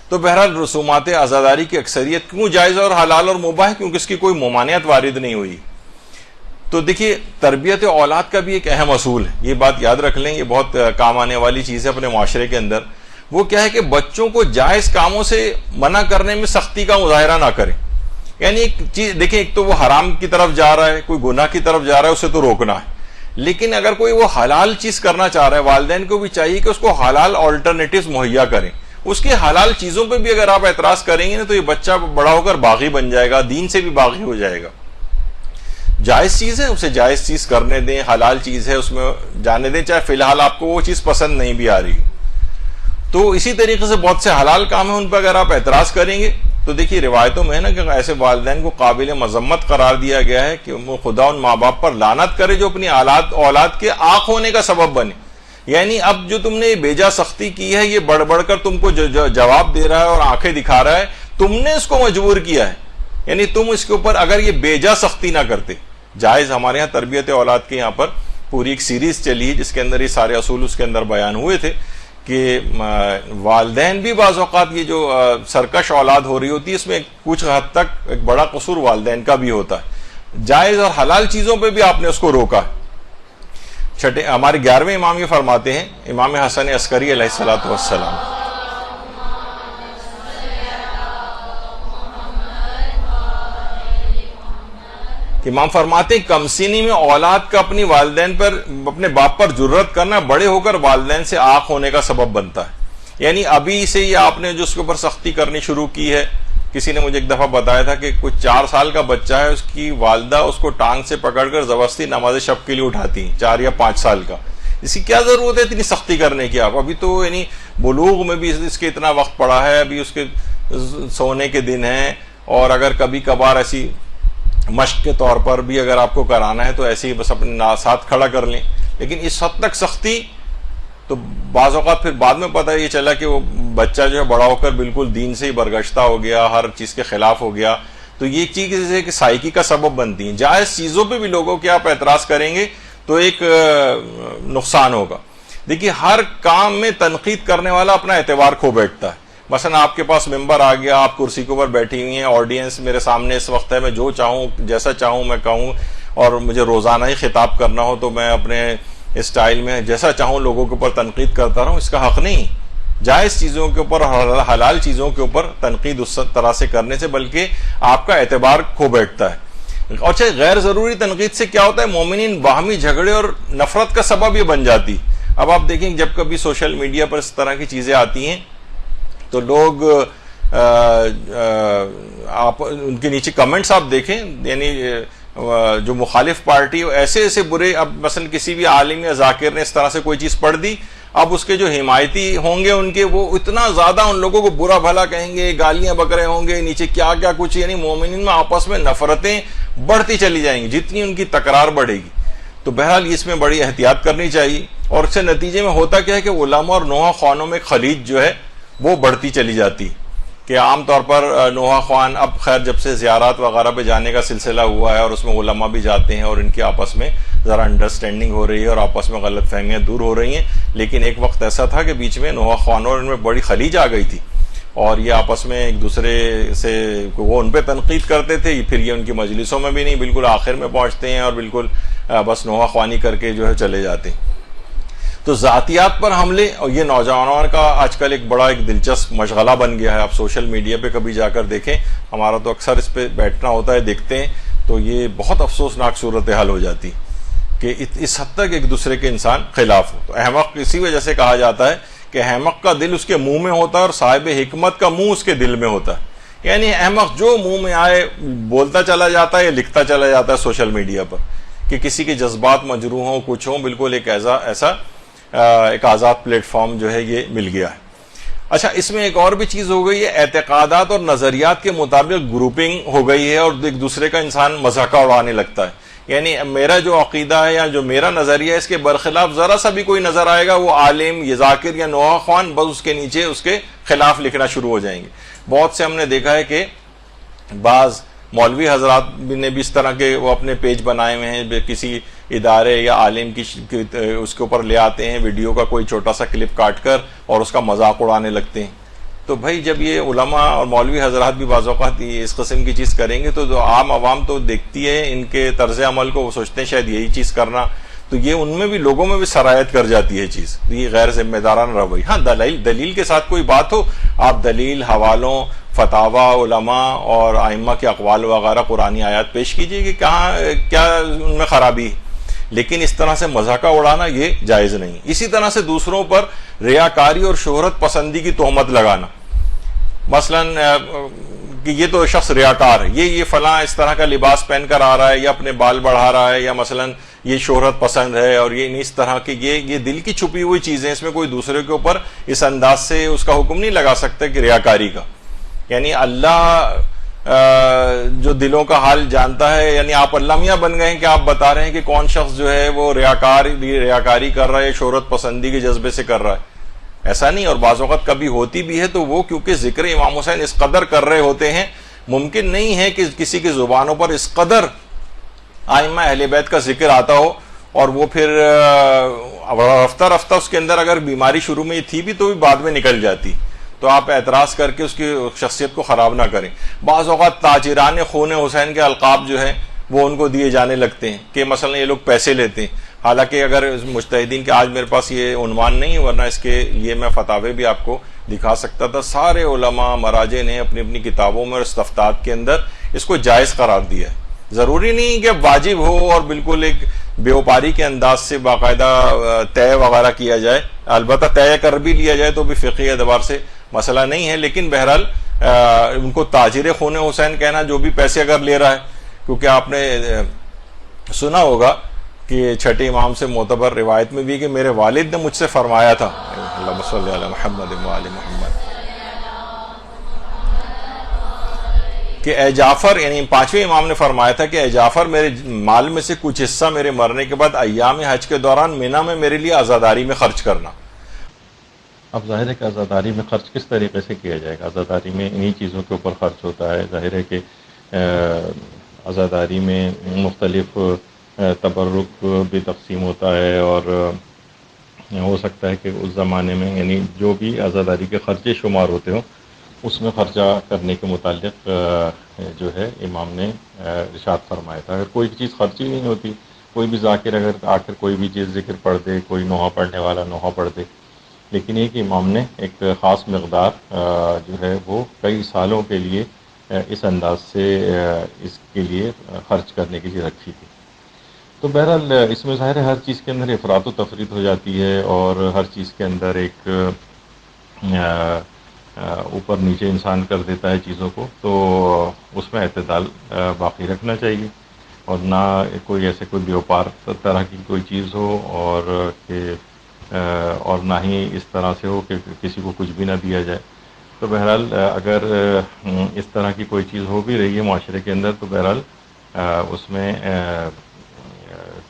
تو بہرحال رسومات عزاداری کی اکثریت کیوں جائز اور حلال اور مباح ہے؟ کیونکہ اس کی کوئی ممانعت وارد نہیں ہوئی. تو دیکھیے تربیت اولاد کا بھی ایک اہم اصول ہے، یہ بات یاد رکھ لیں، یہ بہت کام آنے والی چیز ہے اپنے معاشرے کے اندر. وہ کیا ہے کہ بچوں کو جائز کاموں سے منع کرنے میں سختی کا مظاہرہ نہ کریں. یعنی ایک چیز دیکھیں، ایک تو وہ حرام کی طرف جا رہا ہے، کوئی گناہ کی طرف جا رہا ہے، اسے تو روکنا ہے. لیکن اگر کوئی وہ حلال چیز کرنا چاہ رہا ہے، والدین کو بھی چاہیے کہ اس کو حلال آلٹرنیٹیوز مہیا کریں. اس کی حلال چیزوں پہ بھی اگر آپ اعتراض کریں گے نا تو یہ بچہ بڑا ہو کر باغی بن جائے گا، دین سے بھی باغی ہو جائے گا. جائز چیز ہے اسے جائز چیز کرنے دیں، حلال چیز ہے اس میں جانے دیں، چاہے فی الحال آپ کو وہ چیز پسند نہیں بھی آ رہی. تو اسی طریقے سے بہت سے حلال کام ہیں، ان پہ اگر آپ اعتراض کریں گے تو دیکھیے روایتوں میں ہے نا کہ ایسے والدین کو قابل مذمت قرار دیا گیا ہے کہ وہ خدا ان ماں باپ پر لعنت کرے جو اپنی اولاد کے آنکھ ہونے کا سبب بنے. یعنی اب جو تم نے بیجا سختی کی ہے، یہ بڑھ بڑھ کر تم کو جواب دے رہا ہے اور آنکھیں دکھا رہا ہے، تم نے اس کو مجبور کیا ہے. یعنی تم اس کے اوپر اگر یہ بیجا سختی نہ کرتے. جائز ہمارے ہاں تربیت اولاد کے یہاں پر پوری ایک سیریز چلی ہے جس کے اندر یہ سارے اصول اس کے اندر بیان ہوئے تھے کہ والدین بھی بعض اوقات یہ جو سرکش اولاد ہو رہی ہوتی ہے اس میں کچھ حد تک ایک بڑا قصور والدین کا بھی ہوتا ہے. جائز اور حلال چیزوں پہ بھی آپ نے اس کو روکا. ہمارے 11ویں امام یہ فرماتے ہیں، امام حسن عسکری علیہ الصلوۃ والسلام، کہ امام فرماتے ہیں کم سنی میں اولاد کا اپنی والدین پر، اپنے باپ پر جرت کرنا بڑے ہو کر والدین سے آنکھ ہونے کا سبب بنتا ہے. یعنی ابھی سے یہ آپ نے جو اس کے اوپر سختی کرنی شروع کی ہے. کسی نے مجھے ایک دفعہ بتایا تھا کہ کچھ 4 سال کا بچہ ہے، اس کی والدہ اس کو ٹانگ سے پکڑ کر زبردستی نماز شب کے لیے اٹھاتی ہیں، 4 یا 5 سال کا. اس کی کیا ضرورت ہے اتنی سختی کرنے کی؟ آپ ابھی تو یعنی بلوغ میں بھی اس کے اتنا وقت پڑا ہے، ابھی اس کے سونے کے دن ہیں، اور اگر کبھی کبھار ایسی مشق کے طور پر بھی اگر آپ کو کرانا ہے تو ایسے ہی بس اپنے ساتھ کھڑا کر لیں. لیکن اس حد تک سختی تو بعض اوقات پھر بعد میں پتہ یہ چلا کہ وہ بچہ جو ہے بڑا ہو کر بالکل دین سے ہی برگشتہ ہو گیا، ہر چیز کے خلاف ہو گیا. تو یہ چیز کہ سائیکی کا سبب بنتی ہیں. جائز چیزوں پہ بھی لوگوں کے آپ اعتراض کریں گے تو ایک نقصان ہوگا. دیکھیے ہر کام میں تنقید کرنے والا اپنا اعتبار کھو بیٹھتا ہے. مثلا آپ کے پاس ممبر آ گیا، آپ کرسی کے اوپر بیٹھی ہوئی ہیں، آڈینس میرے سامنے اس وقت ہے، میں جو چاہوں جیسا چاہوں میں کہوں، اور مجھے روزانہ ہی خطاب کرنا ہو تو میں اپنے اسٹائل میں جیسا چاہوں لوگوں کے اوپر تنقید کرتا رہوں. اس کا حق نہیں. جائز چیزوں کے اوپر، حلال چیزوں کے اوپر تنقید اس طرح سے کرنے سے بلکہ آپ کا اعتبار کھو بیٹھتا ہے. اور چاہے غیر ضروری تنقید سے کیا ہوتا ہے، مومنین باہمی جھگڑے اور نفرت کا سبب یہ بن جاتی. اب آپ دیکھیں جب کبھی سوشل میڈیا پر اس طرح کی چیزیں آتی ہیں تو لوگ آپ ان کے نیچے کمنٹس آپ دیکھیں، یعنی جو مخالف پارٹی ایسے ایسے برے. اب مثلا کسی بھی عالم یا ذاکر نے اس طرح سے کوئی چیز پڑھ دی، اب اس کے جو حمایتی ہوں گے ان کے وہ اتنا زیادہ ان لوگوں کو برا بھلا کہیں گے، گالیاں بکرے ہوں گے، نیچے کیا کیا کچھ. یعنی مومنین میں آپس میں نفرتیں بڑھتی چلی جائیں گی جتنی ان کی تکرار بڑھے گی. تو بہرحال اس میں بڑی احتیاط کرنی چاہیے. اور اس سے نتیجے میں ہوتا کیا ہے کہ علماء اور نوحہ خوانوں میں خلیج جو ہے وہ بڑھتی چلی جاتی. کہ عام طور پر نوحہ خوان اب خیر جب سے زیارات وغیرہ پہ جانے کا سلسلہ ہوا ہے اور اس میں علماء بھی جاتے ہیں اور ان کے آپس میں ذرا انڈرسٹینڈنگ ہو رہی ہے اور آپس میں غلط فہمیاں دور ہو رہی ہیں. لیکن ایک وقت ایسا تھا کہ بیچ میں نوحہ خوانوں اور ان میں بڑی خلیج آ گئی تھی. اور یہ آپس میں ایک دوسرے سے وہ ان پہ تنقید کرتے تھے، پھر یہ ان کی مجلسوں میں بھی نہیں، بالکل آخر میں پہنچتے ہیں اور بالکل بس نوحہ خوانی کر کے جو ہے چلے جاتے ہیں۔ تو ذاتیات پر حملے، اور یہ نوجوانوں کا آج کل ایک بڑا ایک دلچسپ مشغلہ بن گیا ہے۔ آپ سوشل میڈیا پہ کبھی جا کر دیکھیں، ہمارا تو اکثر اس پہ بیٹھنا ہوتا ہے، دیکھتے ہیں تو یہ بہت افسوسناک صورتحال ہو جاتی کہ اس حد تک ایک دوسرے کے انسان خلاف ہو۔ تو احمق اسی وجہ سے کہا جاتا ہے کہ احمق کا دل اس کے منہ میں ہوتا ہے اور صاحب حکمت کا منہ اس کے دل میں ہوتا ہے۔ یعنی احمق جو منہ میں آئے بولتا چلا جاتا ہے یا لکھتا چلا جاتا ہے سوشل میڈیا پر، کہ کسی کے جذبات مجروح ہوں، کچھ ہوں، بالکل ایک ایسا ایک آزاد پلیٹ فارم جو ہے یہ مل گیا ہے۔ اچھا، اس میں ایک اور بھی چیز ہو گئی ہے، اعتقادات اور نظریات کے مطابق گروپنگ ہو گئی ہے اور ایک دوسرے کا انسان مذاق اڑانے لگتا ہے۔ یعنی میرا جو عقیدہ ہے یا جو میرا نظریہ ہے، اس کے برخلاف ذرا سا بھی کوئی نظر آئے گا، وہ عالم یا ذاکر یا نوحہ خوان بس اس کے نیچے اس کے خلاف لکھنا شروع ہو جائیں گے۔ بہت سے ہم نے دیکھا ہے کہ بعض مولوی حضرات نے بھی اس طرح کے وہ اپنے پیج بنائے ہوئے ہیں، کسی ادارے یا عالم کی اس کے اوپر لے آتے ہیں ویڈیو کا کوئی چھوٹا سا کلپ کاٹ کر اور اس کا مذاق اڑانے لگتے ہیں۔ تو بھائی جب یہ علماء اور مولوی حضرات بھی بعض اوقات اس قسم کی چیز کریں گے تو جو عام عوام تو دیکھتی ہے ان کے طرز عمل کو، وہ سوچتے ہیں شاید یہی چیز کرنا، تو یہ ان میں بھی لوگوں میں بھی سرایت کر جاتی ہے چیز، تو یہ غیر ذمہ دارانہ رویہ۔ ہاں، دلیل کے ساتھ کوئی بات ہو، آپ دلیل، حوالوں، فتاوی علماء اور ائمہ کے اقوال وغیرہ قرآنی آیات پیش کیجئے کہ کیا ان میں خرابی ہے، لیکن اس طرح سے مذاق اڑانا یہ جائز نہیں۔ اسی طرح سے دوسروں پر ریاکاری اور شہرت پسندی کی تہمت لگانا، مثلا کہ یہ تو شخص ریاکار ہے، یہ فلاں اس طرح کا لباس پہن کر آ رہا ہے یا اپنے بال بڑھا رہا ہے، یا مثلا یہ شہرت پسند ہے، اور یہ اس طرح کی یہ دل کی چھپی ہوئی چیزیں، اس میں کوئی دوسرے کے اوپر اس انداز سے اس کا حکم نہیں لگا سکتا کہ ریاکاری کا۔ یعنی اللہ جو دلوں کا حال جانتا ہے، یعنی آپ اللہ میاں بن گئے ہیں کہ آپ بتا رہے ہیں کہ کون شخص جو ہے وہ ریاکاری کر رہا ہے، شہرت پسندی کے جذبے سے کر رہا ہے۔ ایسا نہیں، اور بعض اوقات کبھی ہوتی بھی ہے تو وہ کیونکہ ذکر امام حسین اس قدر کر رہے ہوتے ہیں، ممکن نہیں ہے کہ کسی کی زبانوں پر اس قدر ائمہ اہل بیت کا ذکر آتا ہو اور وہ پھر رفتہ رفتہ اس کے اندر اگر بیماری شروع میں یہ تھی بھی تو بھی بعد میں نکل جاتی، تو آپ اعتراض کر کے اس کی شخصیت کو خراب نہ کریں۔ بعض اوقات تاجران خون حسین کے القاب جو ہیں وہ ان کو دیے جانے لگتے ہیں کہ مثلا یہ لوگ پیسے لیتے ہیں، حالانکہ اگر مجتہدین کے، آج میرے پاس یہ عنوان نہیں ہے ورنہ اس کے لیے میں فتاوے بھی آپ کو دکھا سکتا تھا، سارے علماء مراجع نے اپنی اپنی کتابوں میں اور استفتاءات کے اندر اس کو جائز قرار دیا ہے۔ ضروری نہیں کہ واجب ہو اور بالکل ایک بیوپاری کے انداز سے باقاعدہ طے وغیرہ کیا جائے، البتہ طے کر بھی لیا جائے تو بھی فقہی اعتبار سے مسئلہ نہیں ہے، لیکن بہرحال ان کو تاجر خون حسین کہنا، جو بھی پیسے اگر لے رہا ہے، کیونکہ آپ نے سنا ہوگا کہ چھٹے امام سے معتبر روایت میں بھی کہ میرے والد نے مجھ سے فرمایا تھا، اللہم صلی علی محمد و آل محمد، کہ اے جعفر، یعنی پانچویں امام نے فرمایا تھا کہ اے جعفر، میرے مال میں سے کچھ حصہ میرے مرنے کے بعد ایام حج کے دوران مینا میں میرے لیے عزاداری میں خرچ کرنا۔ اب ظاہر ہے کہ عزاداری میں خرچ کس طریقے سے کیا جائے گا؟ عزاداری میں انہی چیزوں کے اوپر خرچ ہوتا ہے۔ ظاہر ہے کہ عزاداری میں مختلف تبرک بھی تقسیم ہوتا ہے، اور ہو سکتا ہے کہ اس زمانے میں یعنی جو بھی عزاداری کے خرچے شمار ہوتے ہوں اس میں خرچہ کرنے کے متعلق جو ہے امام نے ارشاد فرمایا تھا۔ اگر کوئی چیز خرچی نہیں ہوتی، کوئی بھی ذاکر اگر آ کر کوئی بھی چیز ذکر پڑھ دے، کوئی نوحہ پڑھنے والا نوحہ پڑھ دے، لیکن یہ کہ امام نے ایک خاص مقدار جو ہے وہ کئی سالوں کے لیے اس انداز سے اس کے لیے خرچ کرنے کی چیز رکھی تھی۔ تو بہرحال اس میں ظاہر ہے ہر چیز کے اندر افراط و تفریط ہو جاتی ہے، اور ہر چیز کے اندر ایک اوپر نیچے انسان کر دیتا ہے چیزوں کو، تو اس میں اعتدال باقی رکھنا چاہیے، اور نہ کوئی ایسے کوئی بیوپار طرح کی کوئی چیز ہو، اور نہ ہی اس طرح سے ہو کہ کسی کو کچھ بھی نہ دیا جائے۔ تو بہرحال اگر اس طرح کی کوئی چیز ہو بھی رہی ہے معاشرے کے اندر، تو بہرحال اس میں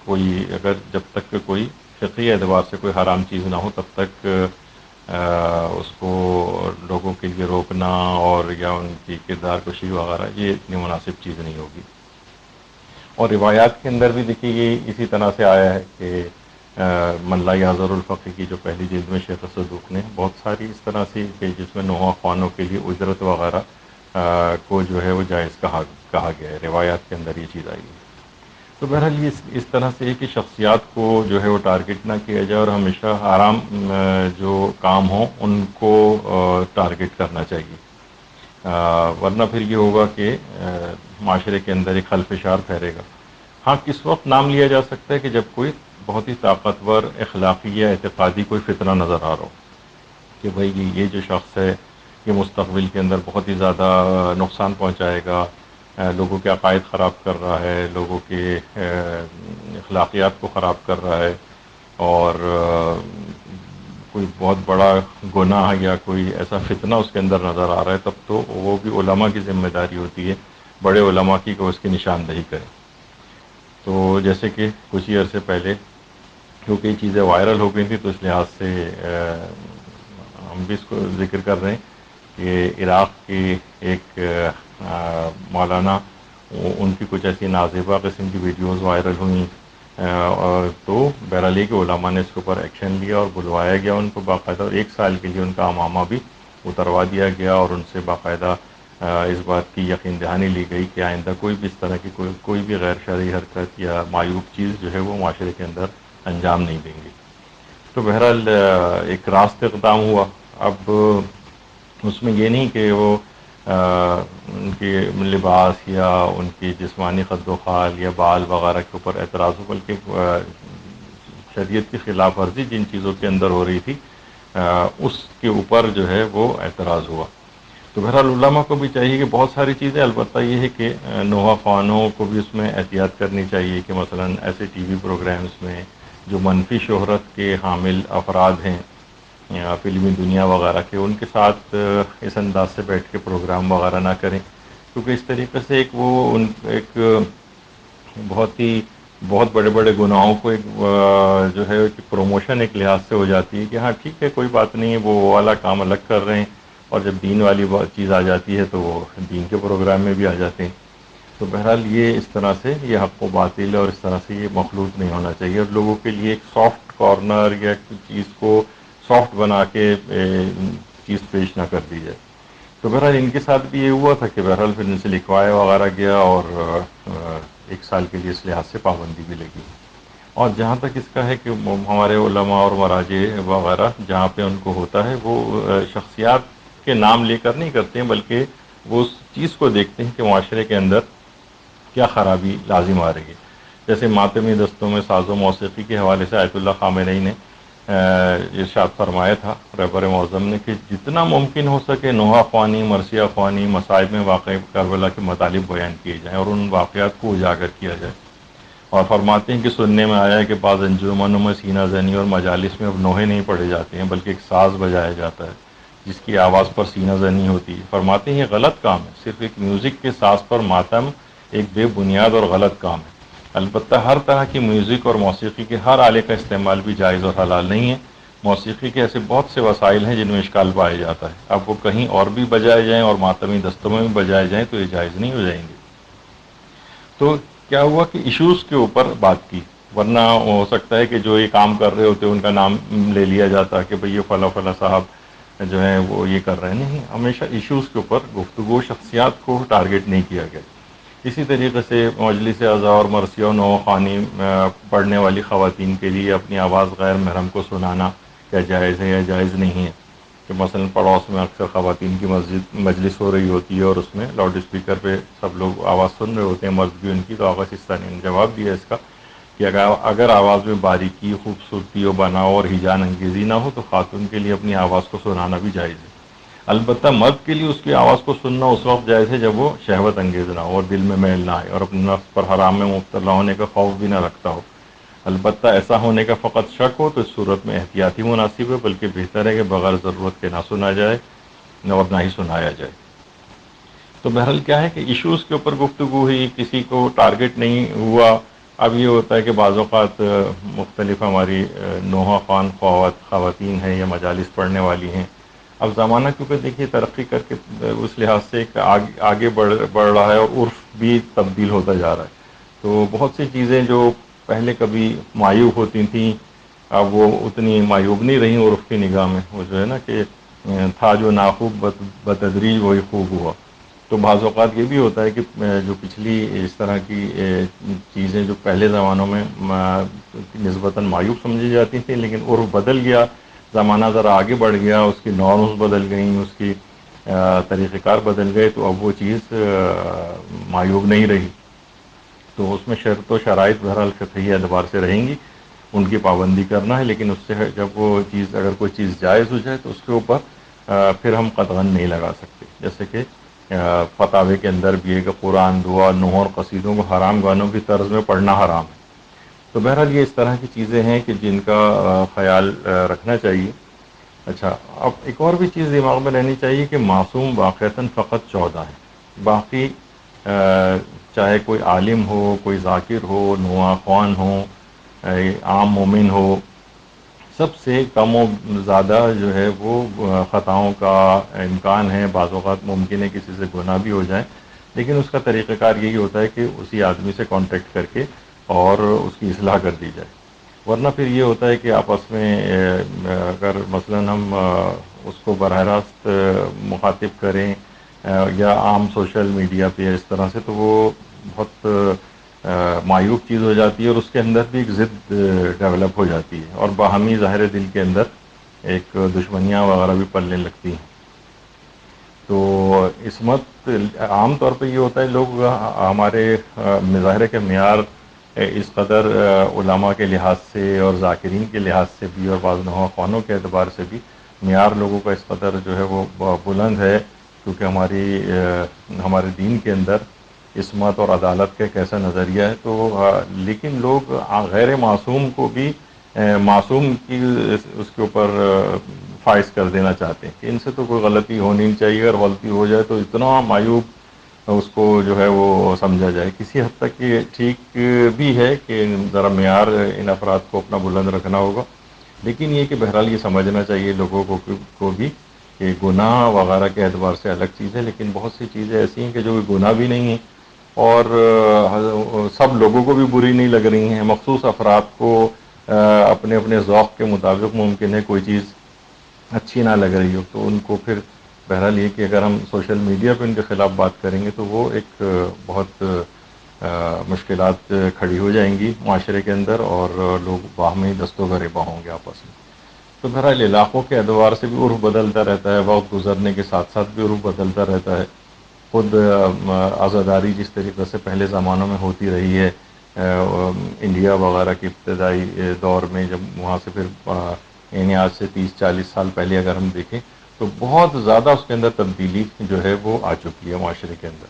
کوئی اگر جب تک کوئی فقہی اعتبار سے کوئی حرام چیز نہ ہو تب تک اس کو لوگوں کے لیے روکنا اور یا ان کی کردار کشی وغیرہ یہ اتنی مناسب چیز نہیں ہوگی۔ اور روایات کے اندر بھی دیکھیے یہ اسی طرح سے آیا ہے کہ من لا یحضر الفقہ کی جو پہلی جلد میں شیخ صدوق نے بہت ساری اس طرح سے کہ جس میں نوحہ خوانوں کے لیے اجرت وغیرہ کو جو ہے وہ جائز کہا گیا ہے، روایات کے اندر یہ چیز آئی ہے۔ تو بہرحال یہ اس طرح سے ہے کہ شخصیات کو جو ہے وہ ٹارگٹ نہ کیا جائے، اور ہمیشہ حرام جو کام ہوں ان کو ٹارگٹ کرنا چاہیے، ورنہ پھر یہ ہوگا کہ معاشرے کے اندر ایک خلفشار پھیلے گا۔ ہاں کس وقت نام لیا جا سکتا ہے کہ جب کوئی بہت ہی طاقتور اخلاقی یا اعتقادی کوئی فتنہ نظر آ رہا ہو کہ بھائی یہ جو شخص ہے یہ مستقبل کے اندر بہت ہی زیادہ نقصان پہنچائے گا، لوگوں کے عقائد خراب کر رہا ہے، لوگوں کے اخلاقیات کو خراب کر رہا ہے، اور کوئی بہت بڑا گناہ یا کوئی ایسا فتنہ اس کے اندر نظر آ رہا ہے، تب تو وہ بھی علماء کی ذمہ داری ہوتی ہے، بڑے علماء کی، کہ اس کی نشاندہی کرے۔ تو جیسے کہ کچھ ہی عرصے پہلے کیونکہ یہ چیزیں وائرل ہو گئی تھیں، تو اس لحاظ سے ہم بھی اس کو ذکر کر رہے ہیں کہ عراق کی ایک مولانا، ان کی کچھ ایسی نازیبہ قسم کی ویڈیوز وائرل ہوئیں، اور تو بہرحال کے علماء نے اس کے اوپر ایکشن لیا اور بلوایا گیا ان کو باقاعدہ، اور 1 سال کے لیے ان کا عمامہ بھی اتروا دیا گیا، اور ان سے باقاعدہ اس بات کی یقین دہانی لی گئی کہ آئندہ کوئی بھی اس طرح کی کوئی بھی غیر شرعی حرکت یا معیوب چیز جو ہے وہ معاشرے کے اندر انجام نہیں دیں گے۔ تو بہرحال ایک راست اقدام ہوا۔ اب اس میں یہ نہیں کہ وہ ان کے لباس یا ان کی جسمانی قد و خال یا بال وغیرہ کے اوپر اعتراض ہو، بلکہ شریعت کی خلاف ورزی جن چیزوں کے اندر ہو رہی تھی اس کے اوپر جو ہے وہ اعتراض ہوا۔ تو بہرحال علماء کو بھی چاہیے کہ بہت ساری چیزیں، البتہ یہ ہے کہ نوحہ خوانوں کو بھی اس میں احتیاط کرنی چاہیے کہ مثلا ایسے ٹی وی پروگرامز میں جو منفی شہرت کے حامل افراد ہیں یا فلمی دنیا وغیرہ کے، ان کے ساتھ اس انداز سے بیٹھ کے پروگرام وغیرہ نہ کریں، کیونکہ اس طریقے سے ایک بہت بڑے بڑے گناہوں کو ایک جو ہے کہ پروموشن ایک لحاظ سے ہو جاتی ہے کہ ہاں ٹھیک ہے کوئی بات نہیں ہے، وہ والا کام الگ کر رہے ہیں، اور جب دین والی چیز آ جاتی ہے تو وہ دین کے پروگرام میں بھی آ جاتے ہیں۔ تو بہرحال یہ اس طرح سے یہ حق و باطل ہے، اور اس طرح سے یہ مخلوط نہیں ہونا چاہیے، اور لوگوں کے لیے ایک سافٹ کارنر یا چیز کو سافٹ بنا کے چیز پیش نہ کر دی جائے۔ تو بہرحال ان کے ساتھ بھی یہ ہوا تھا کہ بہرحال پھر ان سے لکھوایا وغیرہ گیا، اور 1 سال کے لیے اس لحاظ سے پابندی بھی لگی۔ اور جہاں تک اس کا ہے کہ ہمارے علماء اور مراجع وغیرہ جہاں پہ ان کو ہوتا ہے وہ شخصیات کے نام لے کر نہیں کرتے ہیں، بلکہ وہ اس چیز کو دیکھتے ہیں کہ معاشرے کے اندر کیا خرابی لازم آ رہی ہے۔ جیسے ماتمی دستوں میں ساز و موسیقی کے حوالے سے آیت اللہ خامنئی نے ارشاد فرمایا تھا رہبر معظم نے کہ جتنا ممکن ہو سکے نوحہ خوانی، مرثیہ خوانی، مصائب میں واقع کربلا کے مطالب بیان کیے جائیں اور ان واقعات کو اجاگر کیا جائے۔ اور فرماتے ہیں کہ سننے میں آیا ہے کہ بعض انجمنوں میں سینہ زنی اور مجالس میں اب نوحے نہیں پڑھے جاتے ہیں، بلکہ ایک ساز بجایا جاتا ہے جس کی آواز پر سینہ زنی ہوتی ہے۔ فرماتے ہیں یہ غلط کام ہے، صرف ایک میوزک کے ساز پر ماتم ایک بے بنیاد اور غلط کام ہے۔ البتہ ہر طرح کی میوزک اور موسیقی کے ہر آلے کا استعمال بھی جائز اور حلال نہیں ہے۔ موسیقی کے ایسے بہت سے وسائل ہیں جن میں اشکال پایا جاتا ہے، اب وہ کہیں اور بھی بجائے جائیں اور ماتمی دستوں میں بھی بجائے جائیں تو یہ جائز نہیں ہو جائیں گے۔ تو کیا ہوا کہ ایشوز کے اوپر بات کی، ورنہ ہو سکتا ہے کہ جو یہ کام کر رہے ہوتے ان کا نام لے لیا جاتا کہ بھئی یہ فلاں فلاں صاحب جو ہیں وہ یہ کر رہے ہیں۔ نہیں، ہمیشہ ایشوز کے اوپر گفتگو، شخصیات کو ٹارگٹ نہیں کیا گیا۔ اسی طریقے سے مجلس اعضاء اور مرثیہ و نوحہ خوانی پڑھنے والی خواتین کے لیے اپنی آواز غیر محرم کو سنانا کیا جائز ہے یا جائز نہیں ہے، کہ مثلا پڑوس میں اکثر خواتین کی مجلس ہو رہی ہوتی ہے اور اس میں لاؤڈ اسپیکر پہ سب لوگ آواز سن رہے ہوتے ہیں، مرد بھی ان کی، تو آغا سستانی نے جواب دیا اس کا کہ اگر آواز میں باریکی، خوبصورتی و بناؤ اور ہیجان انگیزی نہ ہو تو خاتون کے لیے اپنی آواز کو سنانا بھی جائز ہے۔ البتہ مرد کے لیے اس کی آواز کو سننا اس وقت جائز ہے جب وہ شہوت انگیز نہ ہو اور دل میں میل نہ آئے اور اپنے نفس پر حرام میں مبتلا ہونے کا خوف بھی نہ رکھتا ہو۔ البتہ ایسا ہونے کا فقط شک ہو تو اس صورت میں احتیاط ہی مناسب ہے، بلکہ بہتر ہے کہ بغیر ضرورت کے نہ سنا جائے اور نہ ہی سنایا جائے۔ تو بہرحال کیا ہے کہ ایشوز کے اوپر گفتگو ہوئی، کسی کو ٹارگٹ نہیں ہوا۔ اب یہ ہوتا ہے کہ بعض اوقات مختلف ہماری نوحہ خوان خواتین ہیں یا مجالس پڑھنے والی ہیں، اب زمانہ کیونکہ دیکھیے ترقی کر کے اس لحاظ سے ایک آگے بڑھ رہا ہے اور عرف بھی تبدیل ہوتا جا رہا ہے، تو بہت سی چیزیں جو پہلے کبھی معیوب ہوتی تھیں اب وہ اتنی معیوب نہیں رہی عرف کی نگاہ میں. وہ جو ہے نا کہ تھا جو ناخوب بتدریج وہی خوب ہوا. تو بعض اوقات یہ بھی ہوتا ہے کہ جو پچھلی اس طرح کی چیزیں جو پہلے زمانوں میں نسبتاً معیوب سمجھی جاتی تھیں، لیکن عرف بدل گیا، زمانہ ذرا آگے بڑھ گیا، اس کی نارمز بدل گئیں، اس کی طریقہ کار بدل گئے، تو اب وہ چیز معیوب نہیں رہی. تو اس میں شرط و شرائط بہرحال فقہی اعتبار سے رہیں گی، ان کی پابندی کرنا ہے. لیکن اس سے جب وہ چیز، اگر کوئی چیز جائز ہو جائے تو اس کے اوپر پھر ہم قطعاً نہیں لگا سکتے. جیسے کہ فتاوی کے اندر بھی ہے کہ قرآن، دعا، نوح اور قصیدوں کو حرام گانوں کی طرز میں پڑھنا حرام ہے. تو بہرحال یہ اس طرح کی چیزیں ہیں کہ جن کا خیال رکھنا چاہیے. اچھا، اب ایک اور بھی چیز دماغ میں رہنی چاہیے کہ معصوم واقعتاً فقط 14 ہیں. باقی چاہے کوئی عالم ہو، کوئی ذاکر ہو، نواں خوان ہو، عام مومن ہو، سب سے کم و زیادہ جو ہے وہ خطاؤں کا امکان ہے. بعض اوقات ممکن ہے کسی سے گناہ بھی ہو جائے، لیکن اس کا طریقہ کار یہی ہوتا ہے کہ اسی آدمی سے کانٹیکٹ کر کے اور اس کی اصلاح کر دی جائے. ورنہ پھر یہ ہوتا ہے کہ آپس میں اگر مثلاً ہم اس کو براہ راست مخاطب کریں یا عام سوشل میڈیا پہ اس طرح سے، تو وہ بہت معیوب چیز ہو جاتی ہے، اور اس کے اندر بھی ایک ضد ڈیولپ ہو جاتی ہے، اور باہمی ظاہر دل کے اندر ایک دشمنیاں وغیرہ بھی پلنے لگتی ہیں. تو عصمت عام طور پہ یہ ہوتا ہے، لوگ ہمارے مظاہرے کے معیار اس قدر علماء کے لحاظ سے اور ذاکرین کے لحاظ سے بھی اور بعض نواں خوانوں کے اعتبار سے بھی معیار لوگوں کا اس قدر جو ہے وہ بلند ہے، کیونکہ ہمارے دین کے اندر عصمت اور عدالت کا ایک ایسا نظریہ ہے. تو لیکن لوگ غیر معصوم کو بھی معصوم کی اس کے اوپر فائز کر دینا چاہتے ہیں کہ ان سے تو کوئی غلطی ہونی نہیں چاہیے، اگر غلطی ہو جائے تو اتنا معیوب اس کو جو ہے وہ سمجھا جائے. کسی حد تک یہ ٹھیک بھی ہے کہ ذرا معیار ان افراد کو اپنا بلند رکھنا ہوگا، لیکن یہ کہ بہرحال یہ سمجھنا چاہیے لوگوں کو بھی کہ گناہ وغیرہ کے اعتبار سے الگ چیز ہے، لیکن بہت سی چیزیں ایسی ہیں کہ جو گناہ بھی نہیں ہیں اور سب لوگوں کو بھی بری نہیں لگ رہی ہیں. مخصوص افراد کو اپنے اپنے ذوق کے مطابق ممکن ہے کوئی چیز اچھی نہ لگ رہی ہو، تو ان کو پھر بہرحال یہ کہ اگر ہم سوشل میڈیا پہ ان کے خلاف بات کریں گے تو وہ ایک بہت مشکلات کھڑی ہو جائیں گی معاشرے کے اندر، اور لوگ باہمی دست و گریباں ہوں گے آپس میں. تو بہرحال علاقوں کے اعتبار سے بھی عرف بدلتا رہتا ہے، وقت گزرنے کے ساتھ ساتھ بھی عرف بدلتا رہتا ہے. خود عزاداری جس طریقے سے پہلے زمانوں میں ہوتی رہی ہے، انڈیا وغیرہ کے ابتدائی دور میں، جب وہاں سے پھر یعنی آج سے 30-40 سال پہلے اگر ہم دیکھیں تو بہت زیادہ اس کے اندر تبدیلی جو ہے وہ آ چکی ہے معاشرے کے اندر.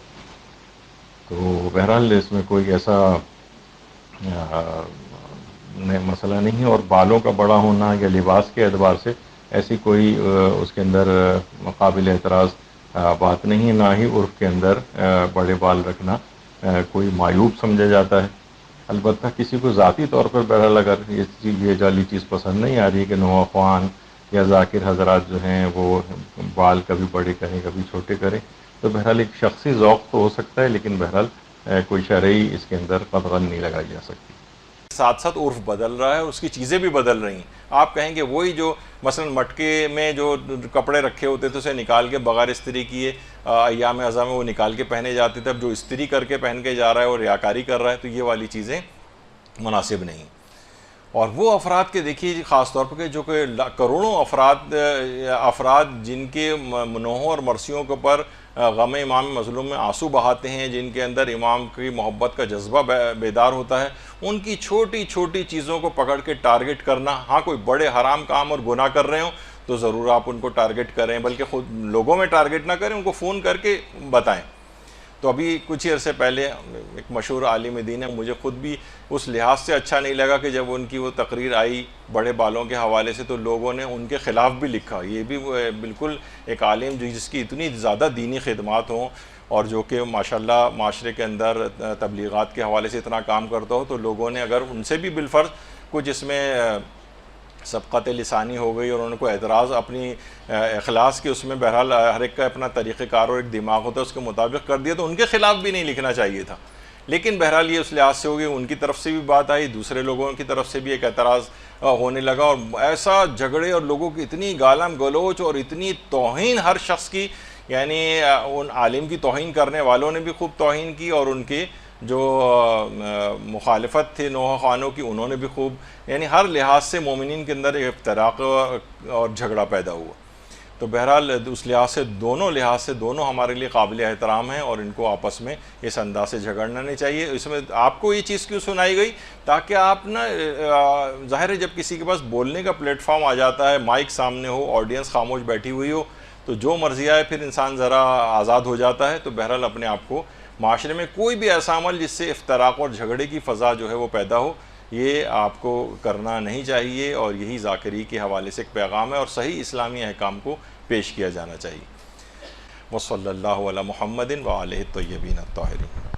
تو بہرحال اس میں کوئی ایسا مسئلہ نہیں ہے. اور بالوں کا بڑا ہونا یا لباس کے اعتبار سے ایسی کوئی اس کے اندر قابل اعتراض بات نہیں ہے، نہ ہی عرف کے اندر بڑے بال رکھنا کوئی معیوب سمجھا جاتا ہے. البتہ کسی کو ذاتی طور پر بہرحال اگر یہ جعلی چیز پسند نہیں آ رہی ہے کہ نواں خوان یا ذاکر حضرات جو ہیں وہ بال کبھی بڑے کریں کبھی چھوٹے کریں، تو بہرحال ایک شخصی ذوق تو ہو سکتا ہے، لیکن بہرحال کوئی شرعی اس کے اندر قطعاً نہیں لگائی جا سکتی. ساتھ ساتھ عرف بدل رہا ہے، اس کی چیزیں بھی بدل رہی ہیں. آپ کہیں کہ وہی جو مثلا مٹکے میں جو کپڑے رکھے ہوتے تھے اسے نکال کے بغیر استری کیے ایام اعظم میں وہ نکال کے پہنے جاتے تھے، اب جو استری کر کے پہن کے جا رہا ہے وہ ریاکاری کر رہا ہے. تو یہ والی چیزیں مناسب نہیں. اور وہ افراد کے دیکھیے خاص طور پر جو کہ کروڑوں افراد جن کے منوحوں اور مرثیوں کے اوپر غم امام مظلوم میں آنسو بہاتے ہیں، جن کے اندر امام کی محبت کا جذبہ بیدار ہوتا ہے، ان کی چھوٹی چھوٹی چیزوں کو پکڑ کے ٹارگٹ کرنا. ہاں کوئی بڑے حرام کام اور گناہ کر رہے ہوں تو ضرور آپ ان کو ٹارگٹ کریں، بلکہ خود لوگوں میں ٹارگٹ نہ کریں، ان کو فون کر کے بتائیں. تو ابھی کچھ ہی عرصے پہلے ایک مشہور عالم دین ہے، مجھے خود بھی اس لحاظ سے اچھا نہیں لگا کہ جب ان کی وہ تقریر آئی بڑے بالوں کے حوالے سے تو لوگوں نے ان کے خلاف بھی لکھا. یہ بھی بالکل ایک عالم جس کی اتنی زیادہ دینی خدمات ہوں اور جو کہ ماشاءاللہ معاشرے کے اندر تبلیغات کے حوالے سے اتنا کام کرتا ہو، تو لوگوں نے اگر ان سے بھی بالفرض کچھ اس میں سبقت لسانی ہو گئی اور انہوں نے کوئی اعتراض اپنی اخلاص کے اس میں بہرحال ہر ایک کا اپنا طریقہ کار اور ایک دماغ ہوتا ہے اس کے مطابق کر دیا، تو ان کے خلاف بھی نہیں لکھنا چاہیے تھا. لیکن بہرحال یہ اس لحاظ سے ہو گئی، ان کی طرف سے بھی بات آئی، دوسرے لوگوں کی طرف سے بھی ایک اعتراض ہونے لگا، اور ایسا جھگڑے اور لوگوں کی اتنی گالم گلوچ اور اتنی توہین ہر شخص کی، یعنی ان عالم کی توہین کرنے والوں نے بھی خوب توہین کی، اور ان کے جو مخالفت تھے نوحہ خوانوں کی انہوں نے بھی خوب، یعنی ہر لحاظ سے مومنین کے اندر ایک افتراق اور جھگڑا پیدا ہوا۔ تو بہرحال اس لحاظ سے دونوں ہمارے لیے قابل احترام ہیں، اور ان کو آپس میں اس انداز سے جھگڑنا نہیں چاہیے۔ اس میں آپ کو یہ چیز کیوں سنائی گئی؟ تاکہ آپ نا ظاہر ہے جب کسی کے پاس بولنے کا پلیٹ فارم آ جاتا ہے، مائک سامنے ہو، آڈینس خاموش بیٹھی ہوئی ہو، تو جو مرضی آئے پھر انسان ذرا آزاد ہو جاتا ہے۔ تو بہرحال اپنے آپ کو معاشرے میں کوئی بھی ایسا عمل جس سے افتراق اور جھگڑے کی فضا جو ہے وہ پیدا ہو، یہ آپ کو کرنا نہیں چاہیے، اور یہی ذاکری کے حوالے سے ایک پیغام ہے، اور صحیح اسلامی احکام کو پیش کیا جانا چاہیے۔ وصلی اللہ علی محمد وآلہ الطیبین الطاہرین۔